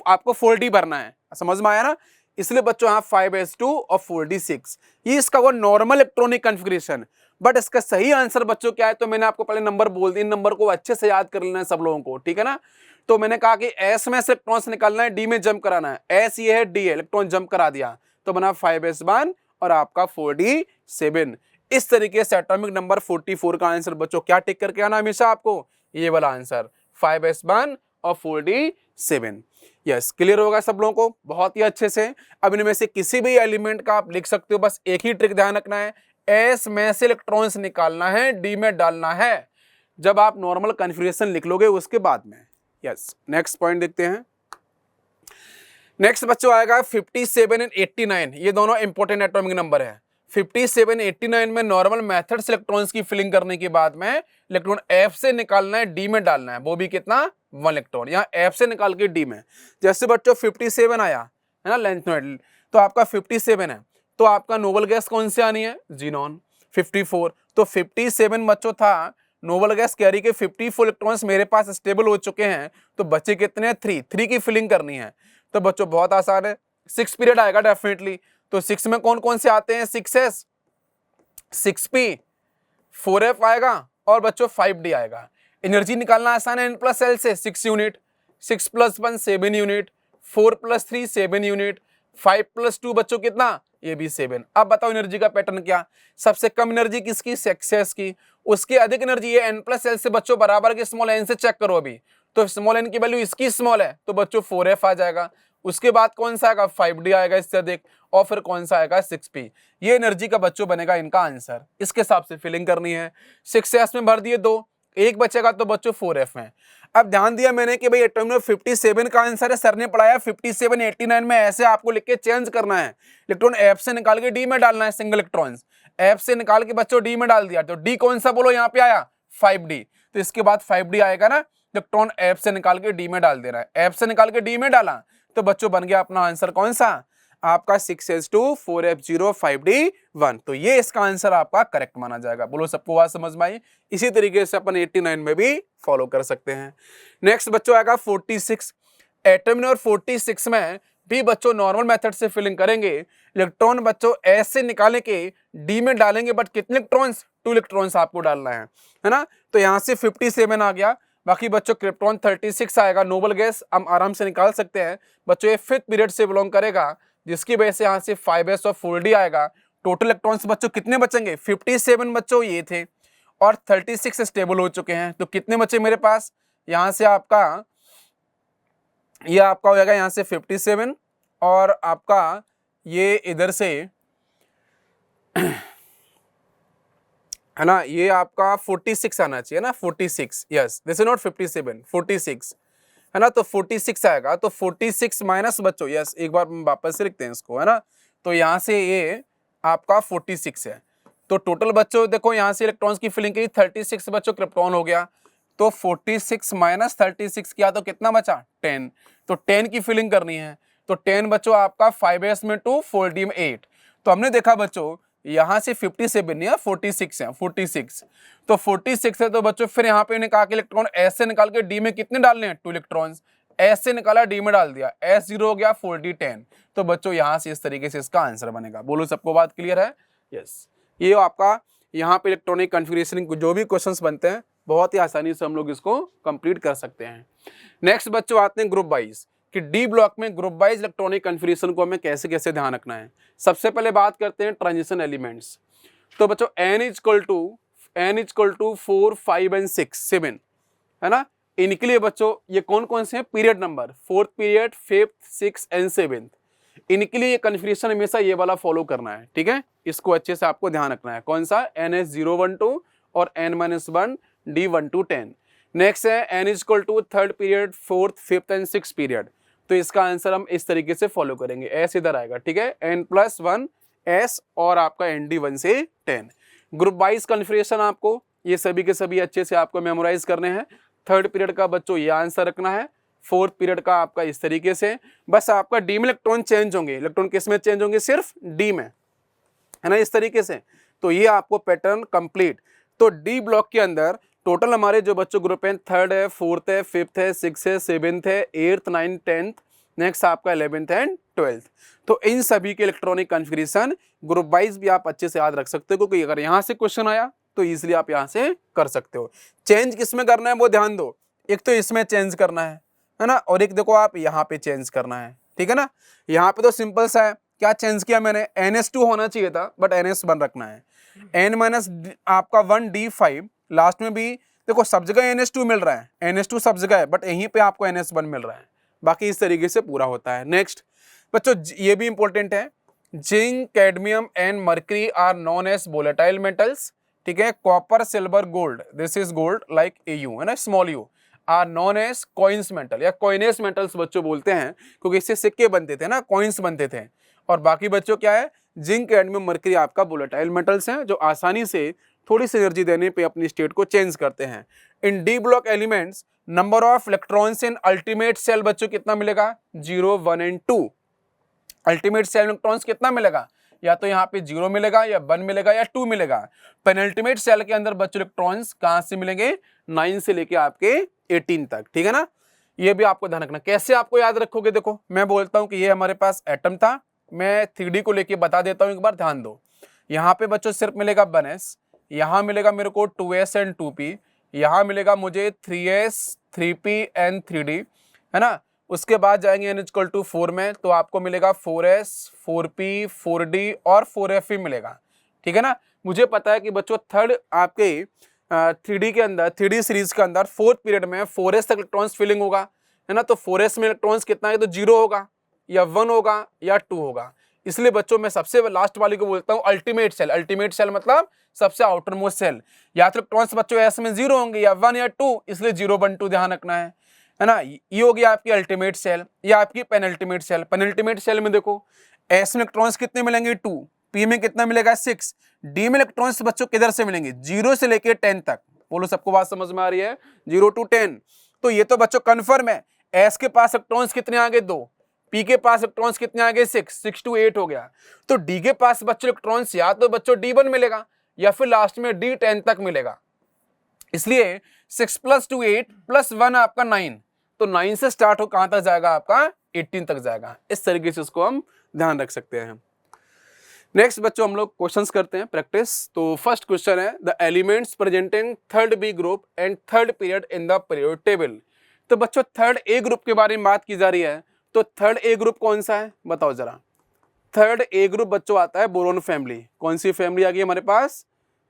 A: आपको 4d भरना है, समझ में आया ना। इसलिए बच्चों यहाँ 5s2 और 4d 6, ये इसका वो नॉर्मल इलेक्ट्रॉनिक कॉन्फ़िगरेशन। बट इसका सही आंसर बच्चों क्या है, तो मैंने आपको पहले नंबर बोल दिया, इन नंबर को अच्छे से याद कर लेना है सब लोगों को, ठीक है ना। तो मैंने कहा कि s में से इलेक्ट्रॉन्स निकालना है, d में जंप कराना है, s ये है, d है, इलेक्ट्रॉन जंप करा दिया तो बना 5s1 और आपका 4d7। इस तरीके से एटॉमिक नंबर 44 का आंसर बच्चों क्या टिक करके आना हमेशा आपको, ये वाला आंसर 5s1 और 4d7। यस, क्लियर होगा सब लोगों को बहुत ही अच्छे से। अब इनमें से किसी भी एलिमेंट का आप लिख सकते हो, बस एक ही ट्रिक ध्यान रखना है, s में से इलेक्ट्रॉन्स निकालना है, d में डालना है, जब आप नॉर्मल कॉन्फ़िगरेशन लिख लोगे उसके बाद में। यस, नेक्स्ट पॉइंट देखते हैं। नेक्स्ट बच्चों आएगा 57 और 89, ये दोनों इंपॉर्टेंट एटॉमिक नंबर है। 57 89 में नॉर्मल मेथड से इलेक्ट्रॉन्स की फिलिंग करने के बाद में इलेक्ट्रॉन f से निकालना है, d में डालना है, वो भी कितना 1 इलेक्ट्रॉन, यहाँ f से निकाल के d में। जैसे बच्चों 57 आया है ना लेंथ नोड, तो आपका 57 है, तो आपका नोबल गैस कौन सी आनी है जीनॉन। 54, तो 57 बच्चों था, नोबल गैस कैरी के 54 इलेक्ट्रॉन्स मेरे पास स्टेबल हो चुके हैं, तो बच्चे कितने हैं 3 की फिलिंग करनी है। तो बच्चों बहुत आसान है, 6 पीरियड आएगा डेफिनेटली। तो 6 में कौन कौन से आते हैं 6s, 6p, 4f आएगा और बच्चों 5d आएगा। एनर्जी निकालना आसान है n+l से 6 यूनिट, 6 + 1 7 यूनिट, 4 + 3 7 यूनिट, 5 + 2 बच्चों कितना, ये भी 7। अब बताओ एनर्जी का पैटर्न क्या, सबसे कम एनर्जी किसकी 6s की, उसकी अधिक एनर्जी ये n+l से बच्चों बराबर के स्मॉल n से चेक करो अभी, तो स्मॉल n की वैल्यू इसकी स्मॉल है तो बच्चों 4f आ जाएगा। उसके बाद कौन सा आएगा 5d आएगा इससे अधिक, और फिर कौन सा आएगा 6p। ये एनर्जी का बच्चों बनेगा इनका आंसर, इसके हिसाब से फिलिंग करनी है। 6s में भर दिए 2, एक बचेगा तो बच्चों 4f में। अब ध्यान दिया मैंने कि भाई एटॉमिक 57 का आंसर है, सर ने पढ़ाया 57 89 में ऐसे आपको लिख के चेंज करना है, इलेक्ट्रॉन f से निकाल के d में डालना है, सिंगल इलेक्ट्रॉन f से निकाल के बच्चों d में डाल दिया, तो d कौन सा बोलो यहाँ पे आया 5d, तो इसके बाद 5d आएगा ना, इलेक्ट्रॉन f से निकाल के d में डाल देना है, f से निकाल के d में डाला तो बच्चों बन गया अपना आंसर कौन सा आपका 6s2 4f0 5d1। तो ये इसका आंसर आपका करेक्ट माना जाएगा। बोलो सबको बात समझ में आई। इसी तरीके से अपन 89 में भी फॉलो कर सकते हैं। नेक्स्ट बच्चों आएगा 46, एटम और 46 में भी बच्चों नॉर्मल मेथड से फिलिंग करेंगे, इलेक्ट्रॉन बच्चों s से निकालने के d में डालेंगे, बट कितने इलेक्ट्रॉन्स 2 इलेक्ट्रॉन्स आपको डालना है ना। तो यहाँ से 57 आ गया, बाकी बच्चों क्रिप्टॉन 36 आएगा, नोबल गैस हम आराम से निकाल सकते हैं बच्चों, ये 5th पीरियड से बिलोंग करेगा, जिसकी वजह से यहाँ से 5s और 4d आएगा। टोटल इलेक्ट्रॉन्स बच्चों कितने बचेंगे 57 बच्चों ये थे, और 36 स्टेबल हो चुके हैं। तो कितने बचे मेरे पास, यहाँ से आपका ये आपका हो जाएगा यहाँ से 57 और आपका ये इधर से है ना, ये आपका 46 आना चाहिए ना, 46, यस दिस इज नॉट 57, 46 है ना, तो 46 आएगा। तो 46 माइनस बच्चों, यस एक बार वापस से लिखते हैं इसको, है ना, तो यहाँ से ये आपका 46 है। तो टोटल बच्चों देखो यहाँ से इलेक्ट्रॉन्स की फिलिंग की 36 बच्चों क्रिप्टॉन हो गया। तो 46 माइनस 36 किया तो कितना बचा 10। तो 10 की फिलिंग करनी है। तो 10 बच्चों आपका 5s में 2 4d में 8। तो हमने देखा बच्चों यहाँ से 57 नहीं है 46 है, 46 तो 46 है। तो बच्चों फिर यहाँ पे निकाल के इलेक्ट्रॉन एस से निकाल के डी में कितने डालने हैं 2 इलेक्ट्रॉन्स, एस से निकाला डी में डाल दिया, एस 0 हो गया 4d 10। तो बच्चों यहाँ से इस तरीके से इसका आंसर बनेगा। बोलो सबको बात क्लियर है, यस। ये आपका यहाँ पे इलेक्ट्रॉनिक कॉन्फ़िगरेशन जो भी क्वेश्चंस बनते हैं बहुत ही आसानी से हम लोग इसको कंप्लीट कर सकते हैं। नेक्स्ट बच्चों आते हैं ग्रुप वाइज कि डी ब्लॉक में ग्रुप वाइज इलेक्ट्रॉनिक कॉन्फ़िगरेशन को हमें कैसे कैसे ध्यान रखना है। सबसे पहले बात करते हैं ट्रांजिशन एलिमेंट्स। तो बच्चों n is equal to 4 5 and 6 7 है ना। इनके लिए बच्चों ये कौन कौन से हैं period number, 4th period 5th 6th and 7th। इनके लिए ये कॉन्फ़िगरेशन हमेशा ये वाला फॉलो करना है, ठीक है। इसको अच्छे से आपको ध्यान रखना है। कौन सा, NS012 और n-1 D1 to 10। नेक्स्ट है n is equal to 3rd period 4th 5th and 6th period. तो इसका आंसर हम इस तरीके से फॉलो करेंगे, एस इधर आएगा, ठीक है, n+1 S और आपका ND1 से 10। ग्रुप वाइज कॉन्फ़िगरेशन आपको ये सभी के सभी अच्छे से आपको मेमोराइज करने हैं। 3rd पीरियड का बच्चों ये आंसर रखना है, 4th पीरियड का आपका इस तरीके से। बस आपका डी में इलेक्ट्रॉन चेंज होंगे, इलेक्ट्रॉन किस में चेंज होंगे, सिर्फ डी में, है ना, इस तरीके से। तो ये आपको पैटर्न कंप्लीट। तो डी ब्लॉक के अंदर टोटल हमारे जो बच्चों ग्रुप हैं 3rd है 4th है 5th है 6th है 7th है 8th 9th 10th, नेक्स्ट आपका 11th एंड 12th। तो इन सभी के इलेक्ट्रॉनिक कॉन्फ़िगरेशन ग्रुप वाइज भी आप अच्छे से याद रख सकते हो, क्योंकि अगर यहाँ से क्वेश्चन आया तो इजीली आप यहाँ से कर सकते हो। चेंज किस में करना है वो ध्यान दो, एक तो इसमें चेंज करना है ना, और एक देखो आप यहाँ पे चेंज करना है, ठीक है ना। यहाँ पे तो सिंपल सा है, क्या चेंज किया मैंने, NS2 होना चाहिए था बट NS1 रखना है। n- आपका 1d5 लास्ट में भी देखो सब जगह NS2 मिल रहा है, NS2 सब जगह है, बट यहीं पे आपको NS1 मिल रहा है। बाकी इस तरीके से पूरा होता है। नेक्स्ट बच्चों ये भी इंपॉर्टेंट है, zinc cadmium and mercury are known as volatile metals, ठीक है। Copper silver gold, this is gold like AU है ना, small u are known as coins metal या कॉइनेस मेटल्स बच्चों बोलते हैं, क्योंकि इससे सिक्के बनते थे ना, कॉइन्स बनते थे। और बाकी बच्चों क्या है, जिंक कैडमियम मर्करी आपका वोलेटाइल मेटल्स हैं जो आसानी से थोड़ी सी एनर्जी देने पे अपनी स्टेट को चेंज करते हैं। In D block elements number of electrons in ultimate shell बच्चों कितना मिलेगा, 0 1 एंड 2। अल्टीमेट सेल इलेक्ट्रॉन्स कितना मिलेगा, या तो यहाँ पे 0 मिलेगा या 1 मिलेगा या 2 मिलेगा। पेनल्टीमेट सेल के अंदर बच्चों इलेक्ट्रॉन्स कहाँ से मिलेंगे, 9 से लेके आपके 18 तक, ठीक है ना। ये भी आपको ध्यान रखना। कैसे आपको याद रखोगे, देखो मैं बोलता हूँ कि ये हमारे पास एटम था, मैं 3D को लेके बता देता हूँ, एक बार ध्यान दो। यहाँ पे बच्चों सिर्फ मिलेगा 1s, यहाँ मिलेगा मेरे को 2s एंड 2p, यहाँ मिलेगा मुझे 3s 3p एंड 3d, है ना। उसके बाद जाएंगे n=4 में, तो आपको मिलेगा 4s 4p 4d और 4f मिलेगा, ठीक है ना। मुझे पता है कि बच्चों थर्ड आपके 3D के अंदर 3D सीरीज के अंदर 4th पीरियड में 4s तक इलेक्ट्रॉन्स फिलिंग होगा, है ना। तो 4s में इलेक्ट्रॉन्स कितना है, तो 0 होगा या 1 होगा या 2 होगा। इसलिए बच्चों मैं सबसे लास्ट वाली को बोलता हूँ अल्टीमेट सेल। अल्टीमेट सेल मतलब सबसे आउटर मोस्ट सेल। या तो इलेक्ट्रॉन्स बच्चों एस में 0 होंगे या 1 या 2, इसलिए 0 1 2 ध्यान रखना है ना। ये हो गया आपकी अल्टीमेट सेल या आपकी पेनल्टीमेट सेल। पेनल्टीमेट सेल में देखो एस में इलेक्ट्रॉन्स कितने मिलेंगे 2, पी में कितना मिलेगा 6, डी में इलेक्ट्रॉन्स बच्चों किधर से मिलेंगे 0 से लेके 10 तक। बोलो सबको बात समझ में आ रही है, 0 to 10। तो ये तो बच्चों कन्फर्म है, एस के पास इलेक्ट्रॉन्स कितने आगे 2, पी के पास इलेक्ट्रॉन्स कितने आगे 6 to 8 हो गया। तो डी के पास बच्चों इलेक्ट्रॉन्स या तो बच्चों D1 मिलेगा या फिर लास्ट में D10 तक मिलेगा। इसलिए 6 + 2 8 + 1 आपका 9, तो 9 से स्टार्ट हो कहां तक जाएगा आपका 18 तक जाएगा। इस तरीके से इसको हम ध्यान रख सकते हैं। नेक्स्ट बच्चों हम लोग क्वेश्चंस करते हैं प्रैक्टिस। तो फर्स्ट क्वेश्चन है the elements presenting 3rd B group and 3rd period in the period table. तो बच्चों 3rd A ग्रुप के बारे में बात की जा रही है, तो 3rd A ग्रुप कौन सा है बताओ जरा। 3rd A ग्रुप बच्चों आता है बोरोन फैमिली। कौन सी फैमिली आ गई हमारे पास,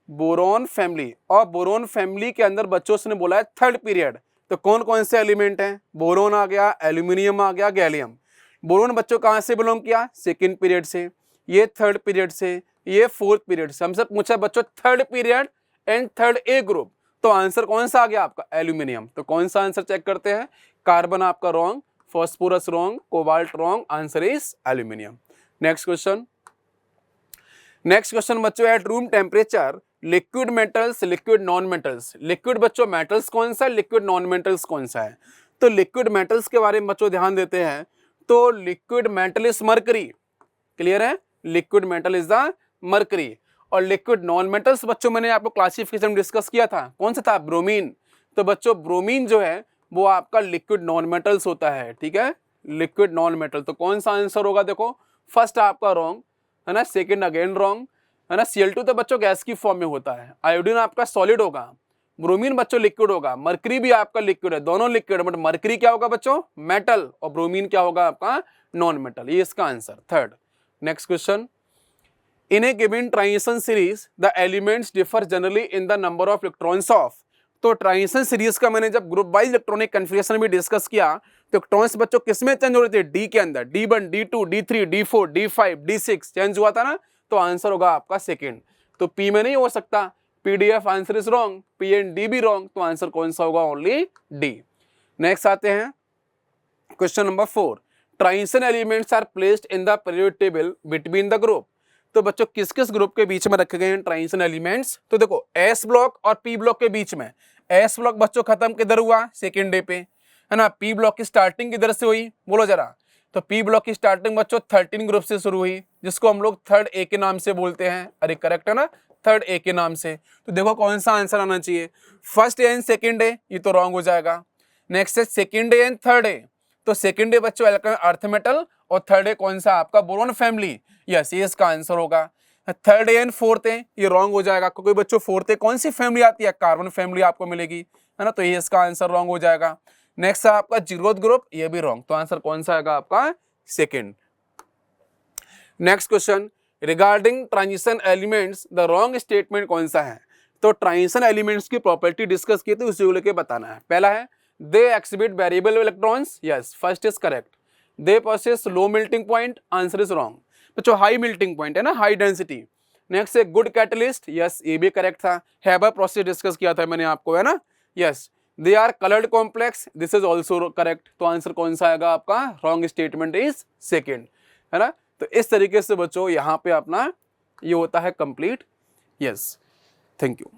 A: बोरोन फैमिली, और बोरोन फैमिली के अंदर बच्चों से बोला है थर्ड पीरियड, तो कौन कौन से एलिमेंट हैं? बोरोन आ गया, एल्यूमिनियम आ गया, गैलियम। बोरोन बच्चों कहाँ से बिलोंग किया? सेकंड पीरियड से, ये थर्ड पीरियड से, ये फोर्थ पीरियड से। हमसे पूछा बच्चों third period and third A group, तो आंसर कौन सा आ गया आपका? एल्यूमिनियम। तो कौन सा आंसर चेक करते हैं? कार्बन आपका wrong, phosphorus wrong, cobalt wrong, answer is aluminium. Next question, next question बच्चों, at room temperature liquid metals, liquid non metals. Liquid बच्चों मेटल्स कौन सा है, लिक्विड नॉन मेटल्स कौन सा है? तो लिक्विड मेटल्स के बारे में बच्चों ध्यान देते हैं, तो liquid metal is mercury, clear है? Liquid metal is the mercury. और लिक्विड नॉन मेटल्स बच्चों मैंने आपको क्लासिफिकेशन डिस्कस किया था, कौन सा था? ब्रोमीन। तो बच्चों ब्रोमीन जो है वो आपका लिक्विड नॉन मेटल्स होता है, ठीक है, लिक्विड नॉन मेटल। तो कौन सा आंसर होगा? देखो फर्स्ट आपका रॉन्ग है ना, सेकंड अगेन रॉन्ग है ना। Cl2 तो बच्चों गैस की फॉर्म में होता है, आयोडीन आपका सॉलिड होगा, ब्रोमीन बच्चों लिक्विड होगा, मरकरी भी आपका लिक्विड है, दोनों लिक्विड, बट मरकरी क्या होगा बच्चों? मेटल, और ब्रोमीन क्या होगा आपका? Non metal. ये इसका answer third. Next question, in A given transition series the elements differ generally in the number of electrons of. तो ट्रांजिशन सीरीज का मैंने जब ग्रुप वाइज इलेक्ट्रॉनिक कन्फिगरेशन भी डिस्कस किया, तो इलेक्ट्रॉन्स बच्चों किसमें चेंज हो रहे थे? डी के अंदर, D1, D2, D3, D4, D5, D6 change हुआ था ना, तो आंसर होगा आपका सेकेंड। तो पी में नहीं हो सकता, PDF answer is wrong, P and D भी रॉन्ग, तो आंसर कौन सा होगा? Only D. नेक्स्ट आते हैं question number 4, transition elements are placed in the periodic table between the group. तो बच्चों किस किस ग्रुप के बीच में रखे गए हैं ट्रांजिशन एलिमेंट्स? तो देखो एस ब्लॉक और पी ब्लॉक के बीच में। एस ब्लॉक बच्चों खत्म किधर हुआ? सेकेंड डे पे, है ना। पी ब्लॉक की स्टार्टिंग किधर से हुई? बोलो जरा। तो पी ब्लॉक की स्टार्टिंग बच्चों 13 ग्रुप से शुरू हुई, जिसको हम लोग थर्ड ए के नाम से बोलते हैं। अरे करेक्ट है ना, थर्ड ए के नाम से। तो देखो कौन सा आंसर आना चाहिए? फर्स्ट ए एंड सेकेंड ए, ये तो रॉन्ग हो जाएगा। नेक्स्ट है second A and third A, तो सेकेंड डे बच्चों अर्थ मेटल, और थर्ड डे कौन सा आपका? Boron family. यस, ये इसका आंसर होगा। थर्ड डे एंड फोर्थ है, ये रॉन्ग हो जाएगा, क्योंकि बच्चों फोर्थ डे कौन सी फैमिली आती है? कार्बन फैमिली आपको मिलेगी, है ना, तो ये इसका आंसर रॉन्ग हो जाएगा। नेक्स्ट है आपका जीरोथ ग्रुप, ये भी रॉन्ग, तो आंसर कौन सा आएगा आपका? Second. Next question, regarding transition elements the wrong statement कौन सा है? तो ट्रांजिशन एलिमेंट्स की प्रॉपर्टी डिस्कस की थी, उसी को लेके बताना है। पहला है they exhibit variable electrons, yes, first is correct. they possess low melting point, answer is wrong. बच्चों हाई मेल्टिंग पॉइंट है ना, हाई डेंसिटी। नेक्स्ट है गुड कैटलिस्ट, यस, ये भी करेक्ट था। हैबर प्रोसेस डिस्कस किया था मैंने आपको, है ना, yes. They are coloured complex, this is also correct, तो आंसर कौन सा आएगा आपका? रॉन्ग स्टेटमेंट इज सेकेंड, है ना। तो इस तरीके से बच्चों यहाँ पे अपना ये होता है कंप्लीट। Yes, thank you.